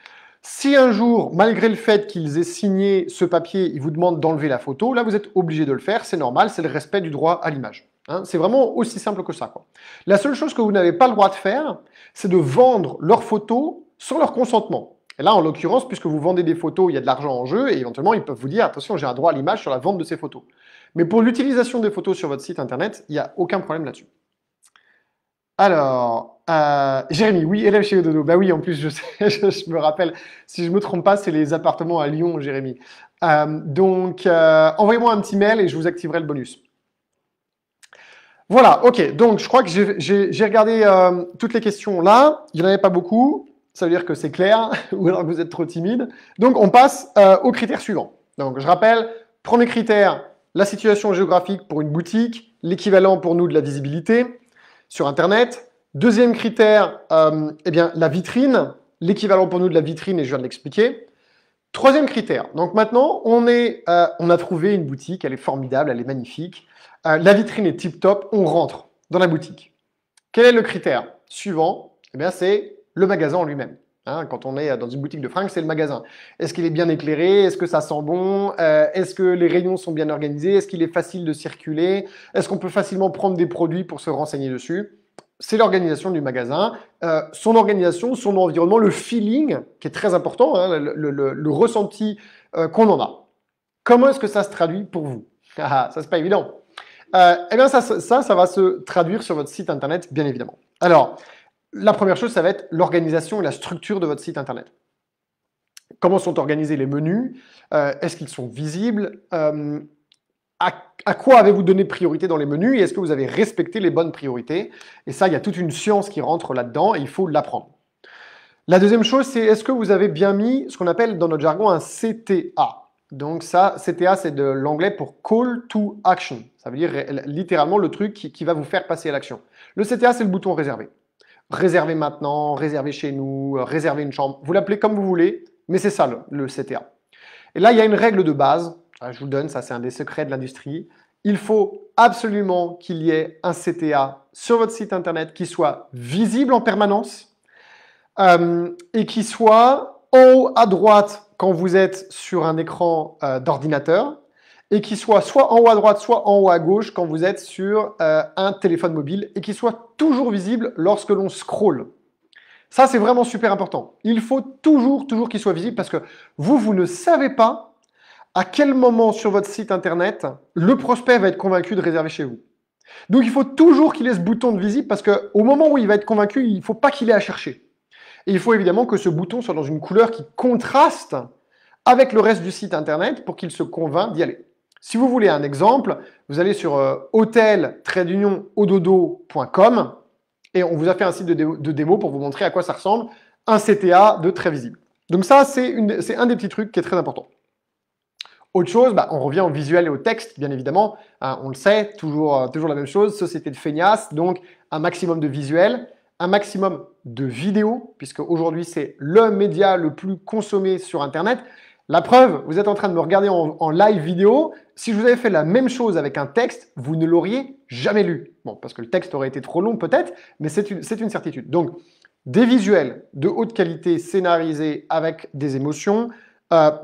Si un jour, malgré le fait qu'ils aient signé ce papier, ils vous demandent d'enlever la photo, là, vous êtes obligé de le faire. C'est normal, c'est le respect du droit à l'image. C'est vraiment aussi simple que ça, quoi. La seule chose que vous n'avez pas le droit de faire, c'est de vendre leurs photos sans leur consentement. Et là, en l'occurrence, puisque vous vendez des photos, il y a de l'argent en jeu et éventuellement, ils peuvent vous dire, attention, j'ai un droit à l'image sur la vente de ces photos. Mais pour l'utilisation des photos sur votre site internet, il n'y a aucun problème là-dessus. Alors, Jérémy, oui, élève chez Ododo. Bah oui, en plus, je sais, je me rappelle, si je ne me trompe pas, c'est les appartements à Lyon, Jérémy. Donc, envoyez-moi un petit mail et je vous activerai le bonus. Voilà, ok. Donc, je crois que j'ai regardé toutes les questions là. Il n'y en avait pas beaucoup. Ça veut dire que c'est clair ou alors que vous êtes trop timide. Donc, on passe aux critères suivants. Donc, je rappelle, premier critère, la situation géographique pour une boutique, l'équivalent pour nous de la visibilité sur Internet. Deuxième critère, eh bien, la vitrine, l'équivalent pour nous de la vitrine et je viens de l'expliquer. Troisième critère, donc maintenant, on a trouvé une boutique, elle est formidable, elle est magnifique. La vitrine est tip-top, on rentre dans la boutique. Quel est le critère suivant? Eh bien, c'est le magasin en lui-même. Hein, quand on est dans une boutique de fringues, c'est le magasin. Est-ce qu'il est bien éclairé? Est-ce que ça sent bon? Est-ce que les rayons sont bien organisés? Est-ce qu'il est facile de circuler? Est-ce qu'on peut facilement prendre des produits pour se renseigner dessus? C'est l'organisation du magasin, son organisation, son environnement, le feeling, qui est très important, hein, le ressenti qu'on en a. Comment est-ce que ça se traduit pour vous? Ça, c'est pas évident. Eh bien, ça va se traduire sur votre site internet, bien évidemment. Alors, la première chose, ça va être l'organisation et la structure de votre site internet. Comment sont organisés les menus? Est-ce qu'ils sont visibles? À quoi avez-vous donné priorité dans les menus? Et est-ce que vous avez respecté les bonnes priorités? Et ça, il y a toute une science qui rentre là-dedans et il faut l'apprendre. La deuxième chose, c'est est-ce que vous avez bien mis ce qu'on appelle dans notre jargon un CTA? Donc ça, CTA, c'est de l'anglais pour Call to Action. Ça veut dire littéralement le truc qui va vous faire passer à l'action. Le CTA, c'est le bouton réserver. Réserver maintenant, réserver chez nous, réserver une chambre. Vous l'appelez comme vous voulez, mais c'est ça le CTA. Et là, il y a une règle de base. Je vous le donne, ça c'est un des secrets de l'industrie. Il faut absolument qu'il y ait un CTA sur votre site internet qui soit visible en permanence et qui soit en haut à droite quand vous êtes sur un écran d'ordinateur et qui soit en haut à droite, soit en haut à gauche quand vous êtes sur un téléphone mobile et qui soit toujours visible lorsque l'on scrolle. Ça, c'est vraiment super important. Il faut toujours qu'il soit visible parce que vous ne savez pas à quel moment sur votre site internet le prospect va être convaincu de réserver chez vous. Donc, il faut toujours qu'il ait ce bouton de visible parce qu'au moment où il va être convaincu, il ne faut pas qu'il ait à chercher. Et il faut évidemment que ce bouton soit dans une couleur qui contraste avec le reste du site internet pour qu'il se convainc d'y aller. Si vous voulez un exemple, vous allez sur hotel-ododo.com et on vous a fait un site de démo pour vous montrer à quoi ça ressemble, un CTA de très visible. Donc ça, c'est un des petits trucs qui est très important. Autre chose, on revient au visuel et au texte, bien évidemment. On le sait, toujours la même chose, société de feignasses, donc un maximum de visuel, un maximum de vidéos, puisque aujourd'hui, c'est le média le plus consommé sur Internet. La preuve, vous êtes en train de me regarder en live vidéo. Si je vous avais fait la même chose avec un texte, vous ne l'auriez jamais lu. Bon, parce que le texte aurait été trop long peut-être, mais c'est une certitude. Donc, des visuels de haute qualité scénarisés avec des émotions,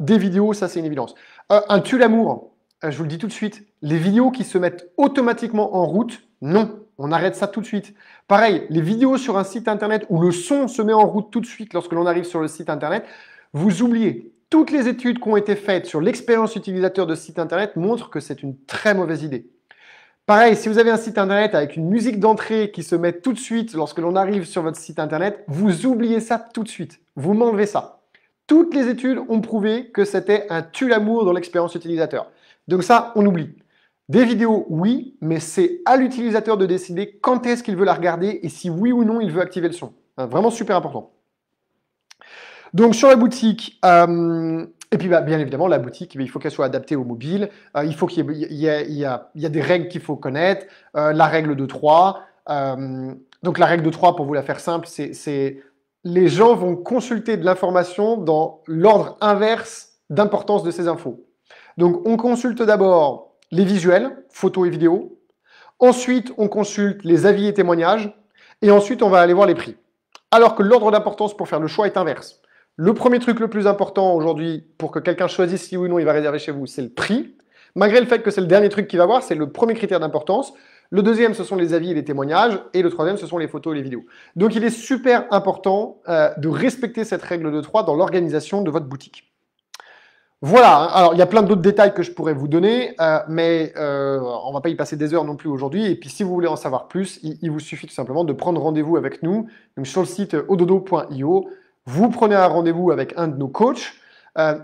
des vidéos, ça c'est une évidence. Un tue-l'amour, je vous le dis tout de suite, les vidéos qui se mettent automatiquement en route, non, on arrête ça tout de suite. Pareil, les vidéos sur un site internet où le son se met en route tout de suite lorsque l'on arrive sur le site internet, vous oubliez. Toutes les études qui ont été faites sur l'expérience utilisateur de site internet montrent que c'est une très mauvaise idée. Pareil, si vous avez un site internet avec une musique d'entrée qui se met tout de suite lorsque l'on arrive sur votre site internet, vous oubliez ça tout de suite. Vous m'enlevez ça. Toutes les études ont prouvé que c'était un tue-l'amour dans l'expérience utilisateur. Donc ça, on oublie. Des vidéos, oui, mais c'est à l'utilisateur de décider quand est-ce qu'il veut la regarder et si oui ou non il veut activer le son. Vraiment super important. Donc sur la boutique, et puis bien évidemment la boutique, il faut qu'elle soit adaptée au mobile, il faut qu'il y a des règles qu'il faut connaître, la règle de 3. Donc la règle de 3, pour vous la faire simple, c'est les gens vont consulter de l'information dans l'ordre inverse d'importance de ces infos. Donc on consulte d'abord les visuels, photos et vidéos, ensuite on consulte les avis et témoignages, et ensuite on va aller voir les prix. Alors que l'ordre d'importance pour faire le choix est inverse. Le premier truc le plus important aujourd'hui pour que quelqu'un choisisse si oui ou non il va réserver chez vous, c'est le prix. Malgré le fait que c'est le dernier truc qu'il va voir, c'est le premier critère d'importance. Le deuxième, ce sont les avis et les témoignages. Et le troisième, ce sont les photos et les vidéos. Donc, il est super important de respecter cette règle de 3 dans l'organisation de votre boutique. Voilà. Alors, il y a plein d'autres détails que je pourrais vous donner, mais on ne va pas y passer des heures non plus aujourd'hui. Et puis, si vous voulez en savoir plus, il vous suffit tout simplement de prendre rendez-vous avec nous. Donc, sur le site ododo.io, vous prenez un rendez-vous avec un de nos coachs.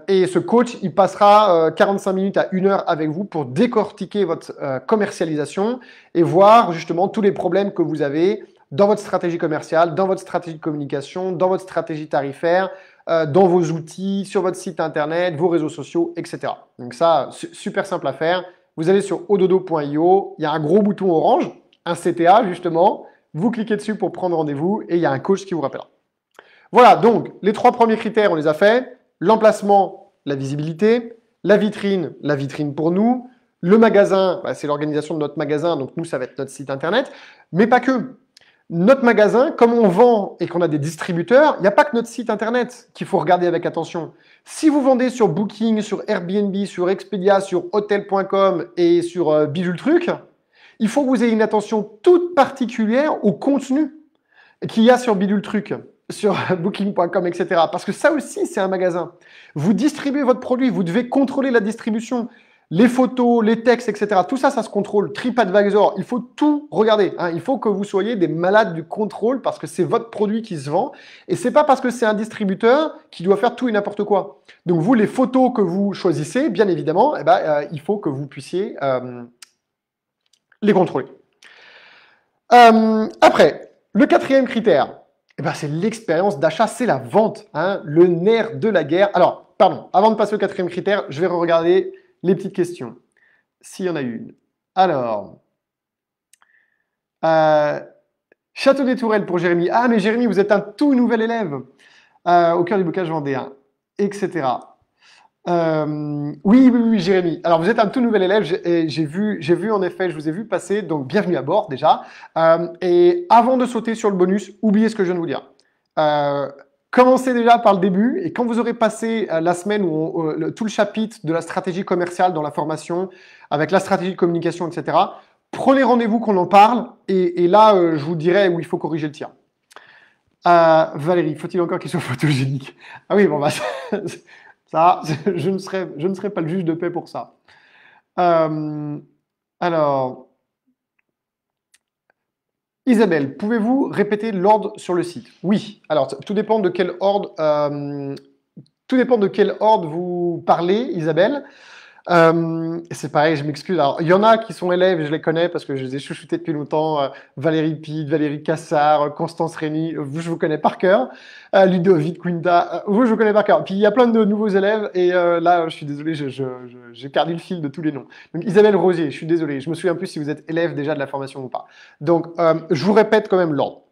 Et ce coach, il passera 45 minutes à 1 heure avec vous pour décortiquer votre commercialisation et voir justement tous les problèmes que vous avez dans votre stratégie commerciale, dans votre stratégie de communication, dans votre stratégie tarifaire, dans vos outils, sur votre site internet, vos réseaux sociaux, etc. Donc ça, super simple à faire. Vous allez sur ododo.io, il y a un gros bouton orange, un CTA justement. Vous cliquez dessus pour prendre rendez-vous et il y a un coach qui vous rappellera. Voilà, donc les 3 premiers critères, on les a faits. L'emplacement, la visibilité. La vitrine pour nous. Le magasin, c'est l'organisation de notre magasin, donc nous, ça va être notre site internet. Mais pas que. Notre magasin, comme on vend et qu'on a des distributeurs, il n'y a pas que notre site internet qu'il faut regarder avec attention. Si vous vendez sur Booking, sur Airbnb, sur Expedia, sur Hotel.com et sur Bidule Truc, il faut que vous ayez une attention toute particulière au contenu qu'il y a sur Bidule Truc, sur Booking.com, etc. Parce que ça aussi, c'est un magasin. Vous distribuez votre produit, vous devez contrôler la distribution. Les photos, les textes, etc. Tout ça, ça se contrôle. TripAdvisor, il faut tout regarder. Hein. Il faut que vous soyez des malades du contrôle parce que c'est votre produit qui se vend. Et c'est pas parce que c'est un distributeur qui doit faire tout et n'importe quoi. Donc vous, les photos que vous choisissez, bien évidemment, il faut que vous puissiez les contrôler. Après, le quatrième critère, c'est l'expérience d'achat, c'est la vente, hein, le nerf de la guerre. Alors, pardon, avant de passer au quatrième critère, je vais regarder les petites questions, s'il y en a une. Alors, Château des Tourelles pour Jérémy. Ah, mais Jérémy, vous êtes un tout nouvel élève au cœur du bocage vendéen, etc. Oui, Jérémy. Alors, vous êtes un tout nouvel élève. J'ai vu en effet, je vous ai vu passer. Donc, bienvenue à bord déjà. Et avant de sauter sur le bonus, oubliez ce que je viens de vous dire. Commencez déjà par le début et quand vous aurez passé la semaine où tout le chapitre de la stratégie commerciale dans la formation, avec la stratégie de communication, etc., prenez rendez-vous qu'on en parle et là, je vous dirai où il faut corriger le tir. Valérie, faut-il encore qu'il soit photogénique? Ah oui, bon, ça, je ne serai pas le juge de paix pour ça. Alors... Isabelle, pouvez-vous répéter l'ordre sur le site? Oui. Alors, tout dépend de quel ordre, vous parlez, Isabelle. C'est pareil, je m'excuse. Alors, il y en a qui sont élèves, je les connais parce que je les ai chouchoutés depuis longtemps. Valérie Pide, Valérie Cassard, Constance Rémy, vous, je vous connais par cœur. Ludovic Quinta, vous, je vous connais par cœur. Puis il y a plein de nouveaux élèves et là, je suis désolé, j'ai perdu le fil de tous les noms. Donc, Isabelle Rosier, je suis désolé, je me souviens plus si vous êtes élève déjà de la formation ou pas. Donc, je vous répète quand même l'ordre.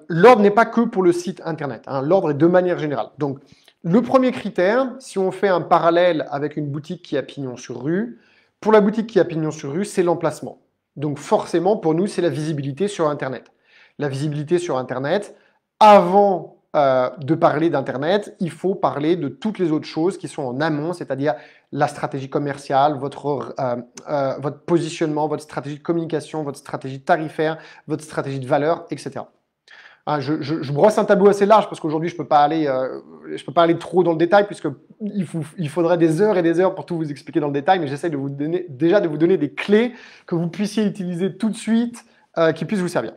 L'ordre n'est pas que pour le site internet, hein. L'ordre est de manière générale. Donc, le premier critère, si on fait un parallèle avec une boutique qui a pignon sur rue, pour la boutique qui a pignon sur rue, c'est l'emplacement. Donc forcément, pour nous, c'est la visibilité sur Internet. La visibilité sur Internet, avant de parler d'Internet, il faut parler de toutes les autres choses qui sont en amont, c'est-à-dire la stratégie commerciale, votre positionnement, votre stratégie de communication, votre stratégie tarifaire, votre stratégie de valeur, etc. Je brosse un tableau assez large parce qu'aujourd'hui je peux pas aller trop dans le détail puisque il faudrait des heures et des heures pour tout vous expliquer dans le détail, mais j'essaie de vous donner des clés que vous puissiez utiliser tout de suite, qui puissent vous servir.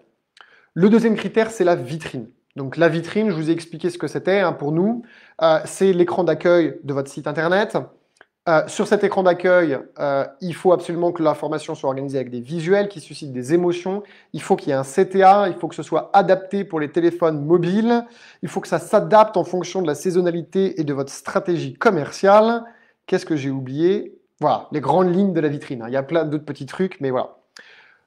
Le deuxième critère, c'est la vitrine. Donc la vitrine, je vous ai expliqué ce que c'était, hein, pour nous, c'est l'écran d'accueil de votre site internet. Sur cet écran d'accueil, il faut absolument que la formation soit organisée avec des visuels qui suscitent des émotions. Il faut qu'il y ait un CTA, il faut que ce soit adapté pour les téléphones mobiles. Il faut que ça s'adapte en fonction de la saisonnalité et de votre stratégie commerciale. Qu'est-ce que j'ai oublié? Voilà, les grandes lignes de la vitrine. Il y a plein d'autres petits trucs, mais voilà.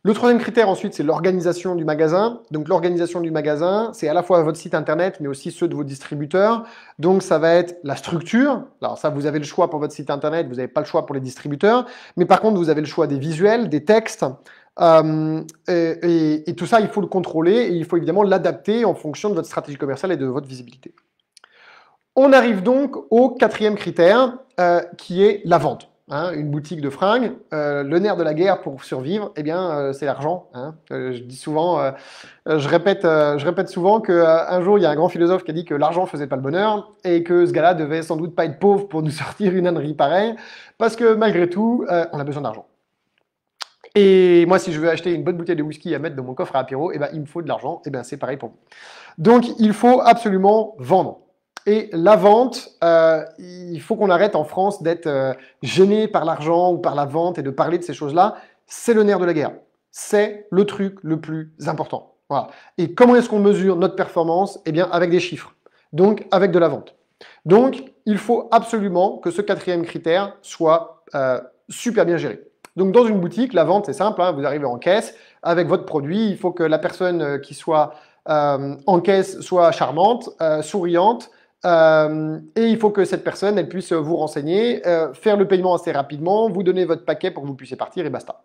Le troisième critère ensuite, c'est l'organisation du magasin. Donc l'organisation du magasin, c'est à la fois votre site internet, mais aussi ceux de vos distributeurs. Donc ça va être la structure. Alors ça, vous avez le choix pour votre site internet, vous n'avez pas le choix pour les distributeurs. Mais par contre, vous avez le choix des visuels, des textes. Et tout ça, il faut le contrôler et il faut évidemment l'adapter en fonction de votre stratégie commerciale et de votre visibilité. On arrive donc au quatrième critère, qui est la vente. Hein, une boutique de fringues, le nerf de la guerre pour survivre, eh bien, c'est l'argent. Hein. Je dis souvent, je répète souvent qu'un jour, il y a un grand philosophe qui a dit que l'argent faisait pas le bonheur et que ce gars-là devait sans doute pas être pauvre pour nous sortir une ânerie pareille, parce que malgré tout, on a besoin d'argent. Et moi, si je veux acheter une bonne bouteille de whisky à mettre dans mon coffre à apéro, eh ben, il me faut de l'argent. Eh ben, c'est pareil pour vous. Donc, il faut absolument vendre. Et la vente, il faut qu'on arrête en France d'être gêné par l'argent ou par la vente et de parler de ces choses-là. C'est le nerf de la guerre. C'est le truc le plus important. Voilà. Et comment est-ce qu'on mesure notre performance? Eh bien, avec des chiffres. Donc, avec de la vente. Donc, il faut absolument que ce quatrième critère soit super bien géré. Donc, dans une boutique, la vente, c'est simple. Hein, vous arrivez en caisse avec votre produit. Il faut que la personne qui soit en caisse soit charmante, souriante. Et il faut que cette personne, elle puisse vous renseigner, faire le paiement assez rapidement, vous donner votre paquet pour que vous puissiez partir et basta.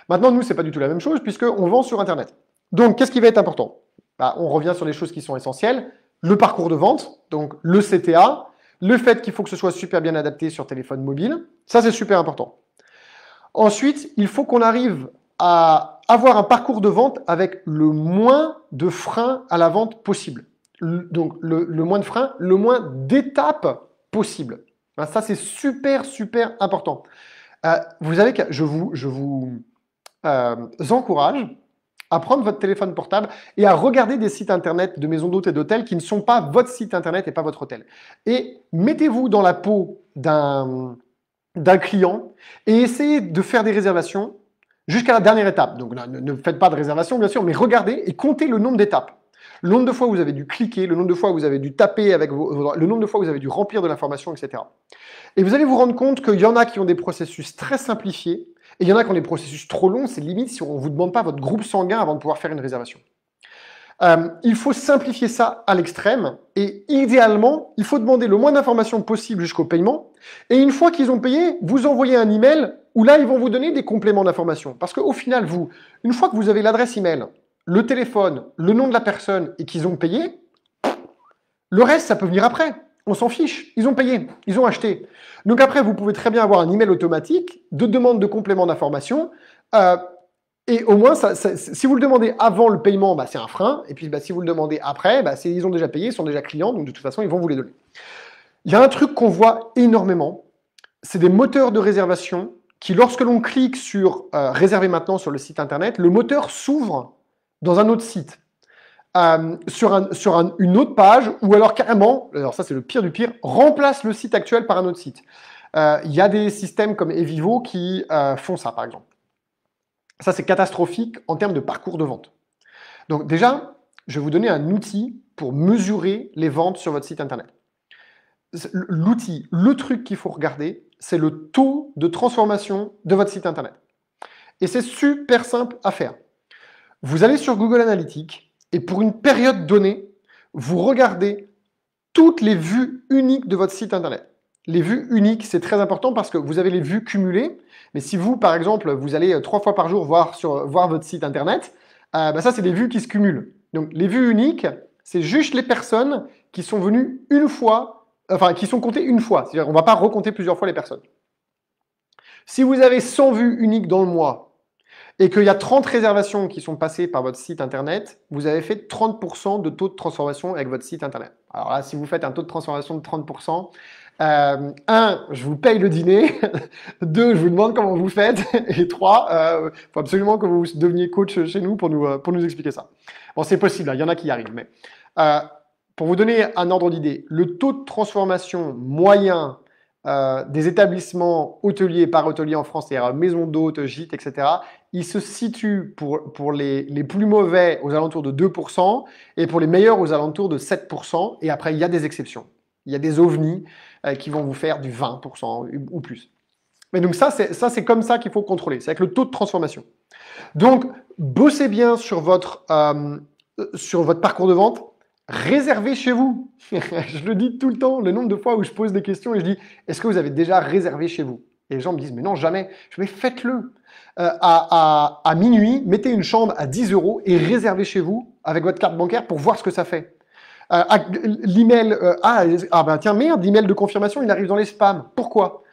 Maintenant, nous, c'est pas du tout la même chose puisqu'on vend sur Internet. Donc, qu'est-ce qui va être important? On revient sur les choses qui sont essentielles. Le parcours de vente, donc le CTA, le fait qu'il faut que ce soit super bien adapté sur téléphone mobile. Ça, c'est super important. Ensuite, il faut qu'on arrive à avoir un parcours de vente avec le moins de freins à la vente possible. Donc, le moins de freins, le moins d'étapes possible. Ça, c'est super, super important. Vous avez, je vous encourage à prendre votre téléphone portable et à regarder des sites internet de maisons d'hôtes et d'hôtels qui ne sont pas votre site internet et pas votre hôtel. Et mettez-vous dans la peau d'un client et essayez de faire des réservations jusqu'à la dernière étape. Donc ne faites pas de réservation bien sûr, mais regardez et comptez le nombre d'étapes. Le nombre de fois où vous avez dû cliquer, le nombre de fois où vous avez dû taper, le nombre de fois où vous avez dû remplir de l'information, etc. Et vous allez vous rendre compte qu'il y en a qui ont des processus très simplifiés et il y en a qui ont des processus trop longs. C'est limite si on ne vous demande pas votre groupe sanguin avant de pouvoir faire une réservation. Il faut simplifier ça à l'extrême et idéalement, il faut demander le moins d'informations possible jusqu'au paiement. Et une fois qu'ils ont payé, vous envoyez un email où là, ils vont vous donner des compléments d'informations. Parce qu'au final, une fois que vous avez l'adresse email, le téléphone, le nom de la personne et qu'ils ont payé, le reste, ça peut venir après. On s'en fiche. Ils ont payé. Ils ont acheté. Donc après, vous pouvez très bien avoir un email automatique de demande de complément d'information. Et au moins, si vous le demandez avant le paiement, c'est un frein. Et puis, si vous le demandez après, ils ont déjà payé, ils sont déjà clients. Donc de toute façon, ils vont vous les donner. Il y a un truc qu'on voit énormément. C'est des moteurs de réservation qui, lorsque l'on clique sur réserver maintenant sur le site internet, le moteur s'ouvre dans un autre site. Sur une autre page, ou alors carrément, alors ça c'est le pire du pire, remplace le site actuel par un autre site. Il y a des systèmes comme Evivo qui font ça, par exemple. Ça, c'est catastrophique en termes de parcours de vente. Donc déjà, je vais vous donner un outil pour mesurer les ventes sur votre site internet. L'outil, le truc qu'il faut regarder, c'est le taux de transformation de votre site internet. Et c'est super simple à faire. Vous allez sur Google Analytics, et pour une période donnée, vous regardez toutes les vues uniques de votre site internet. Les vues uniques, c'est très important parce que vous avez les vues cumulées. Mais si vous, par exemple, vous allez 3 fois par jour voir votre site internet, ça, c'est des vues qui se cumulent. Donc, les vues uniques, c'est juste les personnes qui sont venues une fois, enfin, qui sont comptées une fois. C'est-à-dire qu'on ne va pas recompter plusieurs fois les personnes. Si vous avez 100 vues uniques dans le mois, et qu'il y a 30 réservations qui sont passées par votre site internet, vous avez fait 30% de taux de transformation avec votre site internet. Alors là, si vous faites un taux de transformation de 30%, 1, je vous paye le dîner, 2, je vous demande comment vous faites, et 3, il faut absolument que vous deveniez coach chez nous pour nous expliquer ça. Bon, c'est possible, il y en a qui y arrivent, mais pour vous donner un ordre d'idée, le taux de transformation moyen des établissements hôteliers par hôtelier en France, c'est-à-dire maisons d'hôtes, gîtes, etc., il se situe pour les plus mauvais aux alentours de 2% et pour les meilleurs aux alentours de 7%. Et après, il y a des exceptions. Il y a des ovnis qui vont vous faire du 20% ou plus. Mais donc ça, c'est comme ça qu'il faut contrôler. C'est avec le taux de transformation. Donc, bossez bien sur votre parcours de vente. Réservez chez vous. Je le dis tout le temps, le nombre de fois où je pose des questions et je dis « Est-ce que vous avez déjà réservé chez vous ?» Et les gens me disent « Mais non, jamais. » Je dis « Mais faites-le. À minuit, mettez une chambre à 10 € et réservez chez vous avec votre carte bancaire pour voir ce que ça fait. » L'email, tiens merde, l'email de confirmation, il arrive dans les spams. Pourquoi?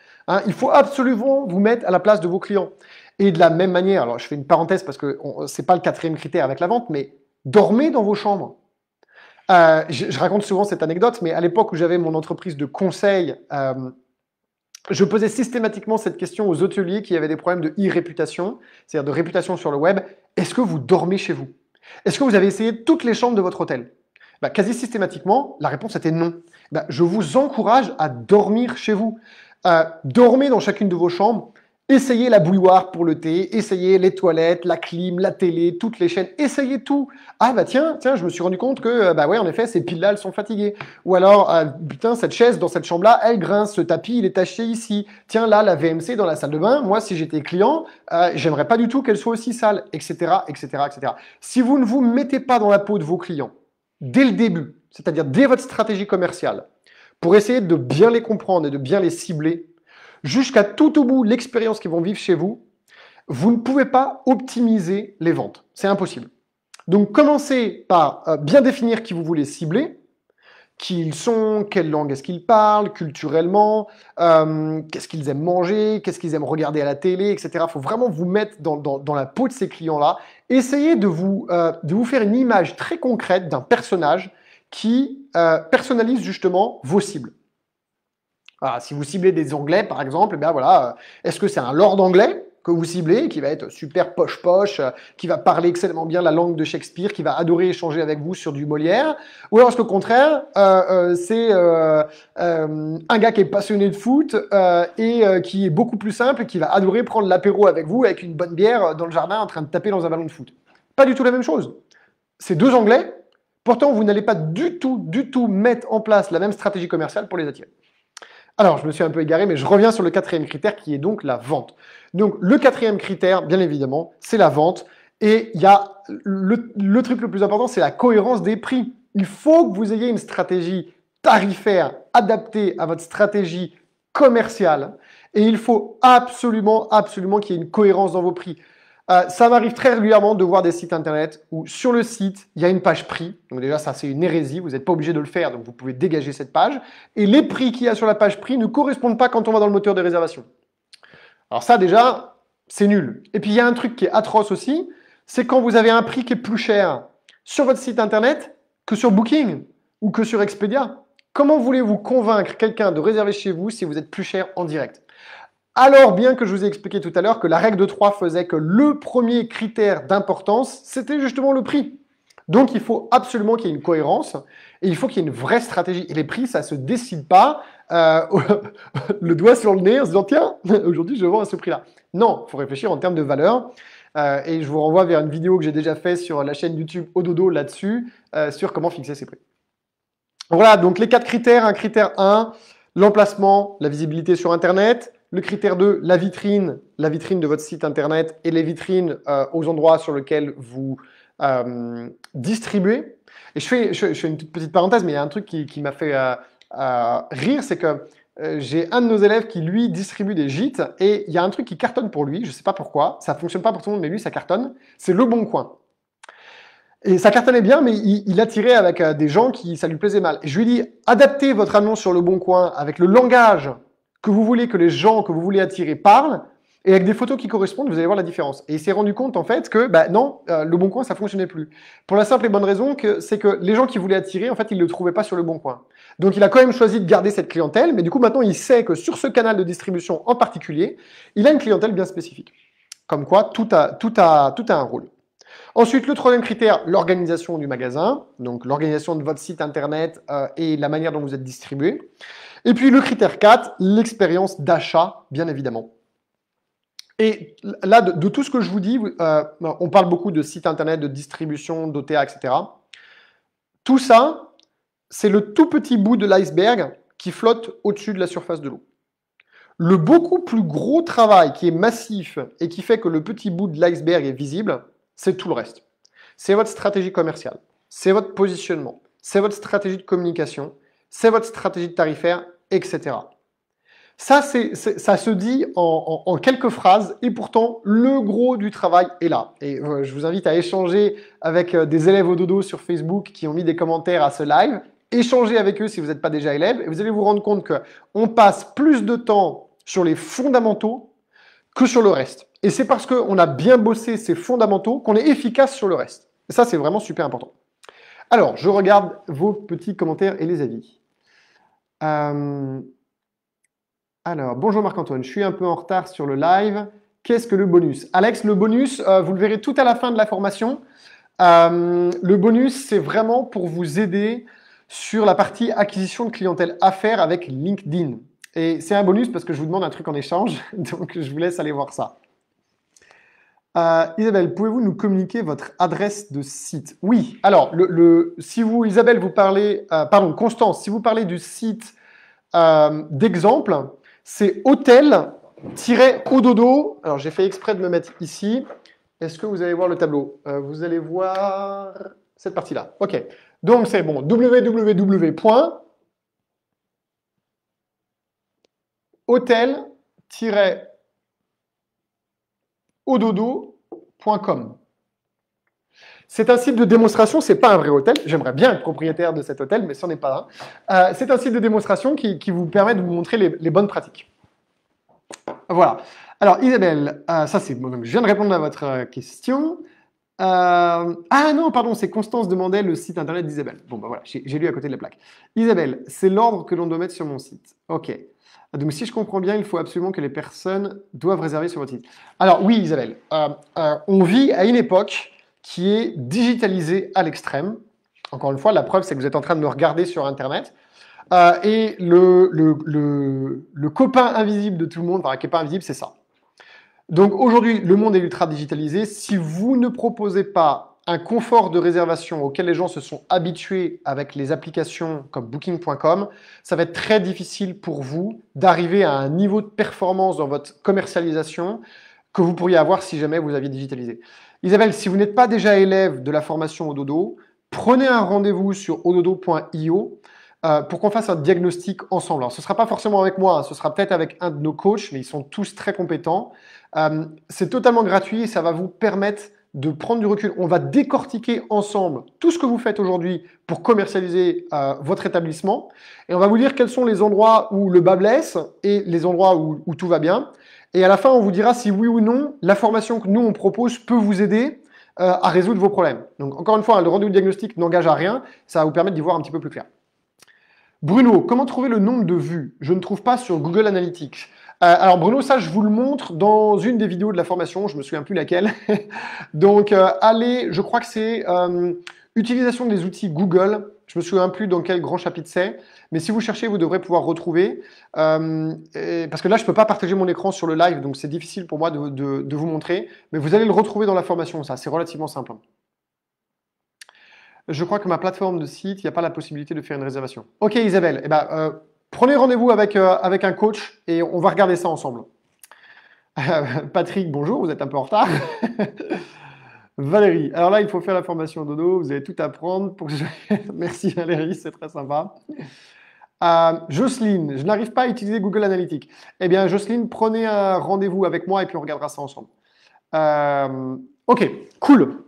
Il faut absolument vous mettre à la place de vos clients. Et de la même manière, alors je fais une parenthèse parce que ce n'est pas le 4e critère avec la vente, mais dormez dans vos chambres. Je raconte souvent cette anecdote, mais à l'époque où j'avais mon entreprise de conseil, je posais systématiquement cette question aux hôteliers qui avaient des problèmes de e-réputation, c'est-à-dire de réputation sur le web. Est-ce que vous dormez chez vous? Est-ce que vous avez essayé toutes les chambres de votre hôtel? Quasi systématiquement, la réponse était non. Je vous encourage à dormir chez vous. Dormez dans chacune de vos chambres. Essayez la bouilloire pour le thé, essayez les toilettes, la clim, la télé, toutes les chaînes, essayez tout. Tiens, je me suis rendu compte que, ouais, en effet, ces piles-là, elles sont fatiguées. Ou alors, putain, cette chaise dans cette chambre-là, elle grince, ce tapis, il est taché ici. Tiens, là, la VMC dans la salle de bain, moi, si j'étais client, j'aimerais pas du tout qu'elle soit aussi sale, etc., etc., etc. Si vous ne vous mettez pas dans la peau de vos clients, dès le début, c'est-à-dire dès votre stratégie commerciale, pour essayer de bien les comprendre et de bien les cibler, jusqu'à tout au bout l'expérience qu'ils vont vivre chez vous, vous ne pouvez pas optimiser les ventes. C'est impossible. Donc, commencez par bien définir qui vous voulez cibler, qui ils sont, quelle langue est-ce qu'ils parlent, culturellement, qu'est-ce qu'ils aiment manger, qu'est-ce qu'ils aiment regarder à la télé, etc. Il faut vraiment vous mettre dans la peau de ces clients-là. Essayez de vous faire une image très concrète d'un personnage qui personnalise justement vos cibles. Voilà, si vous ciblez des Anglais, par exemple, eh bien voilà, est-ce que c'est un lord anglais que vous ciblez, qui va être super poche-poche, qui va parler excellemment bien la langue de Shakespeare, qui va adorer échanger avec vous sur du Molière, ou alors est-ce qu'au contraire, c'est un gars qui est passionné de foot et qui est beaucoup plus simple, qui va adorer prendre l'apéro avec vous avec une bonne bière dans le jardin en train de taper dans un ballon de foot. Pas du tout la même chose. C'est deux Anglais, pourtant vous n'allez pas du tout mettre en place la même stratégie commerciale pour les attirer. Alors, je me suis un peu égaré, mais je reviens sur le quatrième critère qui est donc la vente. Donc, le quatrième critère, bien évidemment, c'est la vente. Et il y a le truc le plus important, c'est la cohérence des prix. Il faut que vous ayez une stratégie tarifaire adaptée à votre stratégie commerciale. Et il faut absolument qu'il y ait une cohérence dans vos prix. Ça m'arrive très régulièrement de voir des sites internet où sur le site, il y a une page prix. Donc déjà, ça c'est une hérésie, vous n'êtes pas obligé de le faire, donc vous pouvez dégager cette page. Et les prix qu'il y a sur la page prix ne correspondent pas quand on va dans le moteur de réservation. Alors ça déjà, c'est nul. Et puis il y a un truc qui est atroce aussi, c'est quand vous avez un prix qui est plus cher sur votre site internet que sur Booking ou que sur Expedia. Comment voulez-vous convaincre quelqu'un de réserver chez vous si vous êtes plus cher en direct ? Alors bien que je vous ai expliqué tout à l'heure que la règle de 3 faisait que le premier critère d'importance, c'était justement le prix. Donc il faut absolument qu'il y ait une cohérence et il faut qu'il y ait une vraie stratégie. Et les prix, ça ne se décide pas le doigt sur le nez en se disant tiens, aujourd'hui je vends à ce prix-là. Non, il faut réfléchir en termes de valeur. Et je vous renvoie vers une vidéo que j'ai déjà faite sur la chaîne YouTube Ododo là-dessus, sur comment fixer ses prix. Voilà, donc les 4 critères. Un critère 1, l'emplacement, la visibilité sur Internet. Le critère 2, la vitrine de votre site Internet et les vitrines aux endroits sur lesquels vous distribuez. Et je fais une toute petite parenthèse, mais il y a un truc qui m'a fait rire, c'est que j'ai un de nos élèves qui, lui, distribue des gîtes et il y a un truc qui cartonne pour lui, je ne sais pas pourquoi, ça ne fonctionne pas pour tout le monde, mais lui, ça cartonne, c'est Le Bon Coin. Et ça cartonnait bien, mais il attirait avec des gens qui ça lui plaisait mal. Et je lui ai dit, adaptez votre annonce sur Le Bon Coin avec le langage que vous voulez que les gens que vous voulez attirer parlent, et avec des photos qui correspondent, vous allez voir la différence. Et il s'est rendu compte en fait que non, Le Bon Coin ça fonctionnait plus. Pour la simple et bonne raison que c'est que les gens qui voulaient attirer, en fait, ils ne le trouvaient pas sur Le Bon Coin. Donc il a quand même choisi de garder cette clientèle, mais du coup maintenant il sait que sur ce canal de distribution en particulier, il a une clientèle bien spécifique. Comme quoi, tout a un rôle. Ensuite, le troisième critère, l'organisation du magasin, donc l'organisation de votre site internet et la manière dont vous êtes distribué. Et puis le critère 4, l'expérience d'achat, bien évidemment. Et là, de tout ce que je vous dis, on parle beaucoup de site internet, de distribution, d'OTA, etc. Tout ça, c'est le tout petit bout de l'iceberg qui flotte au-dessus de la surface de l'eau. Le beaucoup plus gros travail qui est massif et qui fait que le petit bout de l'iceberg est visible, c'est tout le reste. C'est votre stratégie commerciale, c'est votre positionnement, c'est votre stratégie de communication, c'est votre stratégie de tarifaire, etc. Ça se dit en quelques phrases et pourtant le gros du travail est là. Et je vous invite à échanger avec des élèves au dodo sur Facebook qui ont mis des commentaires à ce live. Échangez avec eux si vous n'êtes pas déjà élève et vous allez vous rendre compte qu'on passe plus de temps sur les fondamentaux que sur le reste. Et c'est parce qu'on a bien bossé ces fondamentaux qu'on est efficace sur le reste. Et ça, c'est vraiment super important. Alors, je regarde vos petits commentaires et les avis. Alors, bonjour Marc-Antoine, je suis un peu en retard sur le live. Qu'est-ce que le bonus? Alex, le bonus, vous le verrez tout à la fin de la formation. Le bonus, c'est vraiment pour vous aider sur la partie acquisition de clientèle affaires avec LinkedIn. Et c'est un bonus parce que je vous demande un truc en échange, donc je vous laisse aller voir ça. Isabelle, pouvez-vous nous communiquer votre adresse de site? Oui, alors, si vous, Isabelle, vous parlez, pardon, Constance, si vous parlez du site d'exemple, c'est hôtel-ododo. Alors, j'ai fait exprès de me mettre ici. Est-ce que vous allez voir le tableau? Vous allez voir cette partie-là. OK. Donc, c'est bon, www.hôtel-ododo.com. C'est un site de démonstration, c'est pas un vrai hôtel. J'aimerais bien être propriétaire de cet hôtel, mais ce n'en est pas un. C'est un site de démonstration qui vous permet de vous montrer les bonnes pratiques. Voilà. Alors, Isabelle, ça c'est bon, donc je viens de répondre à votre question. Ah non, pardon, c'est Constance demandait le site internet d'Isabelle. Bon, bah voilà, j'ai lu à côté de la plaque. Isabelle, c'est l'ordre que l'on doit mettre sur mon site. Ok. Donc, si je comprends bien, il faut absolument que les personnes doivent réserver sur votre site. Alors, oui, Isabelle, on vit à une époque qui est digitalisée à l'extrême. Encore une fois, la preuve, c'est que vous êtes en train de me regarder sur Internet. Et le copain invisible de tout le monde, enfin, qui n'est pas invisible, c'est ça. Donc aujourd'hui, le monde est ultra digitalisé. Si vous ne proposez pas un confort de réservation auquel les gens se sont habitués avec les applications comme Booking.com, ça va être très difficile pour vous d'arriver à un niveau de performance dans votre commercialisation que vous pourriez avoir si jamais vous aviez digitalisé. Isabelle, si vous n'êtes pas déjà élève de la formation Ododo, prenez un rendez-vous sur ododo.io pour qu'on fasse un diagnostic ensemble. Alors, ce ne sera pas forcément avec moi, hein, ce sera peut-être avec un de nos coachs, mais ils sont tous très compétents. C'est totalement gratuit et ça va vous permettre de prendre du recul. On va décortiquer ensemble tout ce que vous faites aujourd'hui pour commercialiser votre établissement et on va vous dire quels sont les endroits où le bas blesse et les endroits où tout va bien. Et à la fin, on vous dira si oui ou non, la formation que nous, on propose peut vous aider à résoudre vos problèmes. Donc, encore une fois, le rendez-vous diagnostic n'engage à rien, ça va vous permettre d'y voir un petit peu plus clair. Bruno, comment trouver le nombre de vues? Je ne trouve pas sur Google Analytics. Alors Bruno, ça je vous le montre dans une des vidéos de la formation, je me souviens plus laquelle. Donc allez, je crois que c'est utilisation des outils Google. Je me souviens plus dans quel grand chapitre c'est, mais si vous cherchez, vous devrez pouvoir retrouver. Parce que là, je peux pas partager mon écran sur le live, donc c'est difficile pour moi de vous montrer. Mais vous allez le retrouver dans la formation, ça, c'est relativement simple. Je crois que ma plateforme de site, il n'y a pas la possibilité de faire une réservation. Ok Isabelle, eh ben, prenez rendez-vous avec un coach et on va regarder ça ensemble. Patrick, bonjour, vous êtes un peu en retard. Valérie, alors là, il faut faire la formation dodo, vous allez tout apprendre. Pour que je... Merci Valérie, c'est très sympa. Jocelyne, je n'arrive pas à utiliser Google Analytics. Eh bien, Jocelyne, prenez un rendez-vous avec moi et puis on regardera ça ensemble. Ok, cool.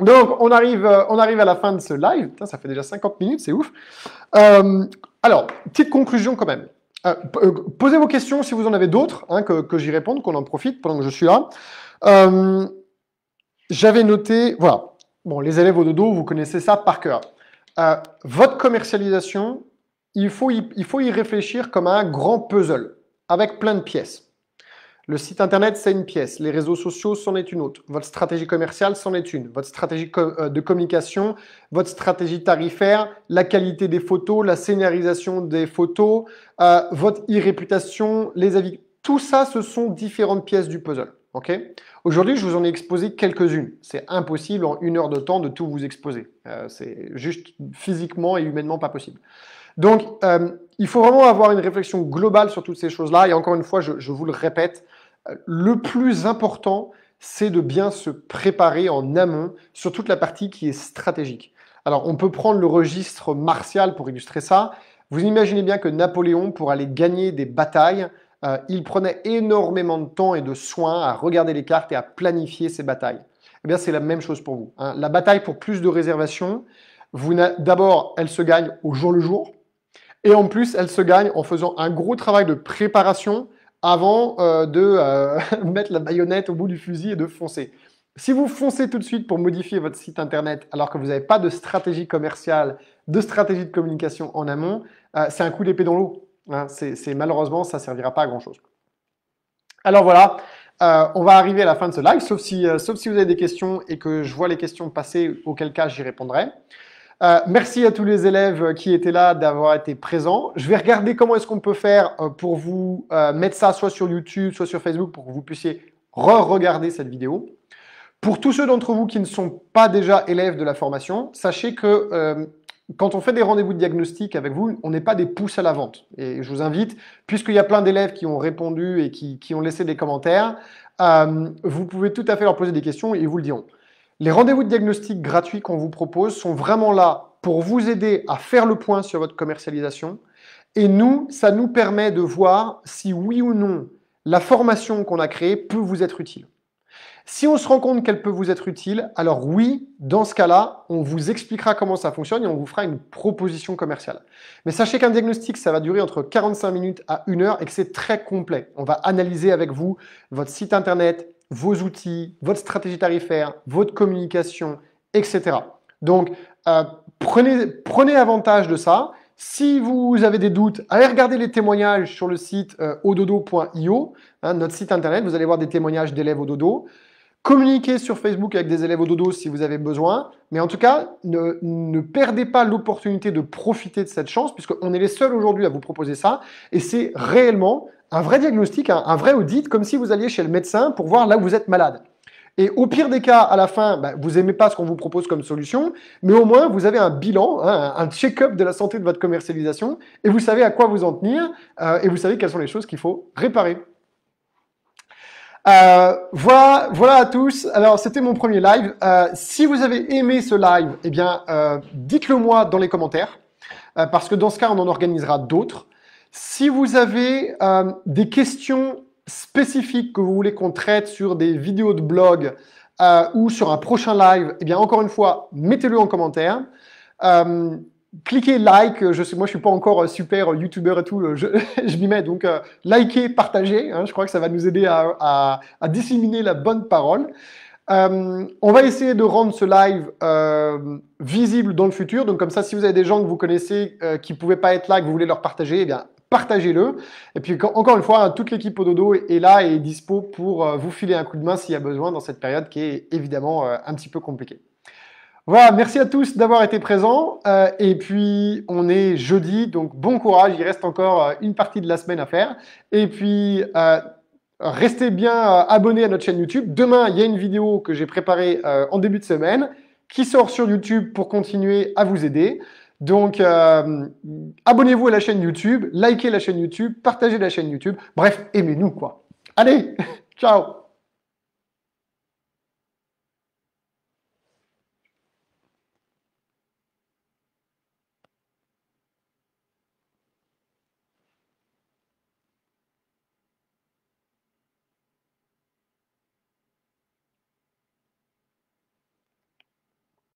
Donc, on arrive à la fin de ce live. Putain, ça fait déjà 50 minutes, c'est ouf. Alors, petite conclusion quand même. Posez vos questions si vous en avez d'autres, hein, que j'y réponde, qu'on en profite pendant que je suis là. J'avais noté, voilà. Bon, les élèves au dodo, vous connaissez ça par cœur. Votre commercialisation, il faut y réfléchir comme à un grand puzzle, avec plein de pièces. Le site internet, c'est une pièce. Les réseaux sociaux, c'en est une autre. Votre stratégie commerciale, c'en est une. Votre stratégie de communication, votre stratégie tarifaire, la qualité des photos, la scénarisation des photos, votre e-réputation, les avis. Tout ça, ce sont différentes pièces du puzzle. Okay. Aujourd'hui, je vous en ai exposé quelques-unes. C'est impossible en 1 heure de temps de tout vous exposer. C'est juste physiquement et humainement pas possible. Donc, il faut vraiment avoir une réflexion globale sur toutes ces choses-là. Et encore une fois, je vous le répète, le plus important, c'est de bien se préparer en amont sur toute la partie qui est stratégique. Alors, on peut prendre le registre martial pour illustrer ça. Vous imaginez bien que Napoléon, pour aller gagner des batailles, il prenait énormément de temps et de soins à regarder les cartes et à planifier ses batailles. Eh bien, c'est la même chose pour vous. Hein. La bataille pour plus de réservations, d'abord, elle se gagne au jour le jour. Et en plus, elle se gagne en faisant un gros travail de préparation avant de mettre la baïonnette au bout du fusil et de foncer. Si vous foncez tout de suite pour modifier votre site internet alors que vous n'avez pas de stratégie commerciale, de stratégie de communication en amont, c'est un coup d'épée dans l'eau. Hein, malheureusement, ça ne servira pas à grand-chose. Alors voilà, on va arriver à la fin de ce live, sauf si vous avez des questions et que je vois les questions passer, auquel cas j'y répondrai. Merci à tous les élèves qui étaient là d'avoir été présents. Je vais regarder comment est-ce qu'on peut faire pour vous mettre ça soit sur YouTube, soit sur Facebook pour que vous puissiez re-regarder cette vidéo. Pour tous ceux d'entre vous qui ne sont pas déjà élèves de la formation, sachez que quand on fait des rendez-vous de diagnostic avec vous, on n'est pas des pouces à la vente. Et je vous invite, puisqu'il y a plein d'élèves qui ont répondu et qui ont laissé des commentaires, vous pouvez tout à fait leur poser des questions et ils vous le diront. Les rendez-vous de diagnostic gratuits qu'on vous propose sont vraiment là pour vous aider à faire le point sur votre commercialisation. Et nous, ça nous permet de voir si oui ou non la formation qu'on a créée peut vous être utile. Si on se rend compte qu'elle peut vous être utile, alors oui, dans ce cas-là, on vous expliquera comment ça fonctionne et on vous fera une proposition commerciale. Mais sachez qu'un diagnostic, ça va durer entre 45 minutes à 1 heure et que c'est très complet. On va analyser avec vous votre site internet, vos outils, votre stratégie tarifaire, votre communication, etc. Donc, prenez avantage de ça. Si vous avez des doutes, allez regarder les témoignages sur le site ododo.io, notre site internet, vous allez voir des témoignages d'élèves au dodo. Communiquez sur Facebook avec des élèves au dodo si vous avez besoin, mais en tout cas, ne perdez pas l'opportunité de profiter de cette chance, puisqu'on est les seuls aujourd'hui à vous proposer ça, et c'est réellement un vrai diagnostic, un vrai audit, comme si vous alliez chez le médecin pour voir là où vous êtes malade. Et au pire des cas, à la fin, vous n'aimez pas ce qu'on vous propose comme solution, mais au moins, vous avez un bilan, un check-up de la santé de votre commercialisation, et vous savez à quoi vous en tenir, et vous savez quelles sont les choses qu'il faut réparer. Voilà à tous. Alors, c'était mon premier live. Si vous avez aimé ce live, eh bien, dites-le moi dans les commentaires, parce que dans ce cas, on en organisera d'autres. Si vous avez des questions spécifiques que vous voulez qu'on traite sur des vidéos de blog ou sur un prochain live, eh bien, encore une fois, mettez-le en commentaire. Cliquez like, je sais, moi je suis pas encore super youtubeur et tout, je m'y mets, donc likez, partagez, je crois que ça va nous aider à disséminer la bonne parole. On va essayer de rendre ce live visible dans le futur, donc comme ça, si vous avez des gens que vous connaissez qui ne pouvaient pas être là, que vous voulez leur partager, eh bien, partagez-le. Et puis, encore une fois, toute l'équipe Ododo est là et est dispo pour vous filer un coup de main s'il y a besoin dans cette période qui est évidemment un petit peu compliquée. Voilà, merci à tous d'avoir été présents. Et puis, on est jeudi, donc bon courage. Il reste encore une partie de la semaine à faire. Et puis, restez bien abonnés à notre chaîne YouTube. Demain, il y a une vidéo que j'ai préparée en début de semaine qui sort sur YouTube pour continuer à vous aider. Donc, abonnez-vous à la chaîne YouTube, likez la chaîne YouTube, partagez la chaîne YouTube. Bref, aimez-nous, quoi. Allez, ciao!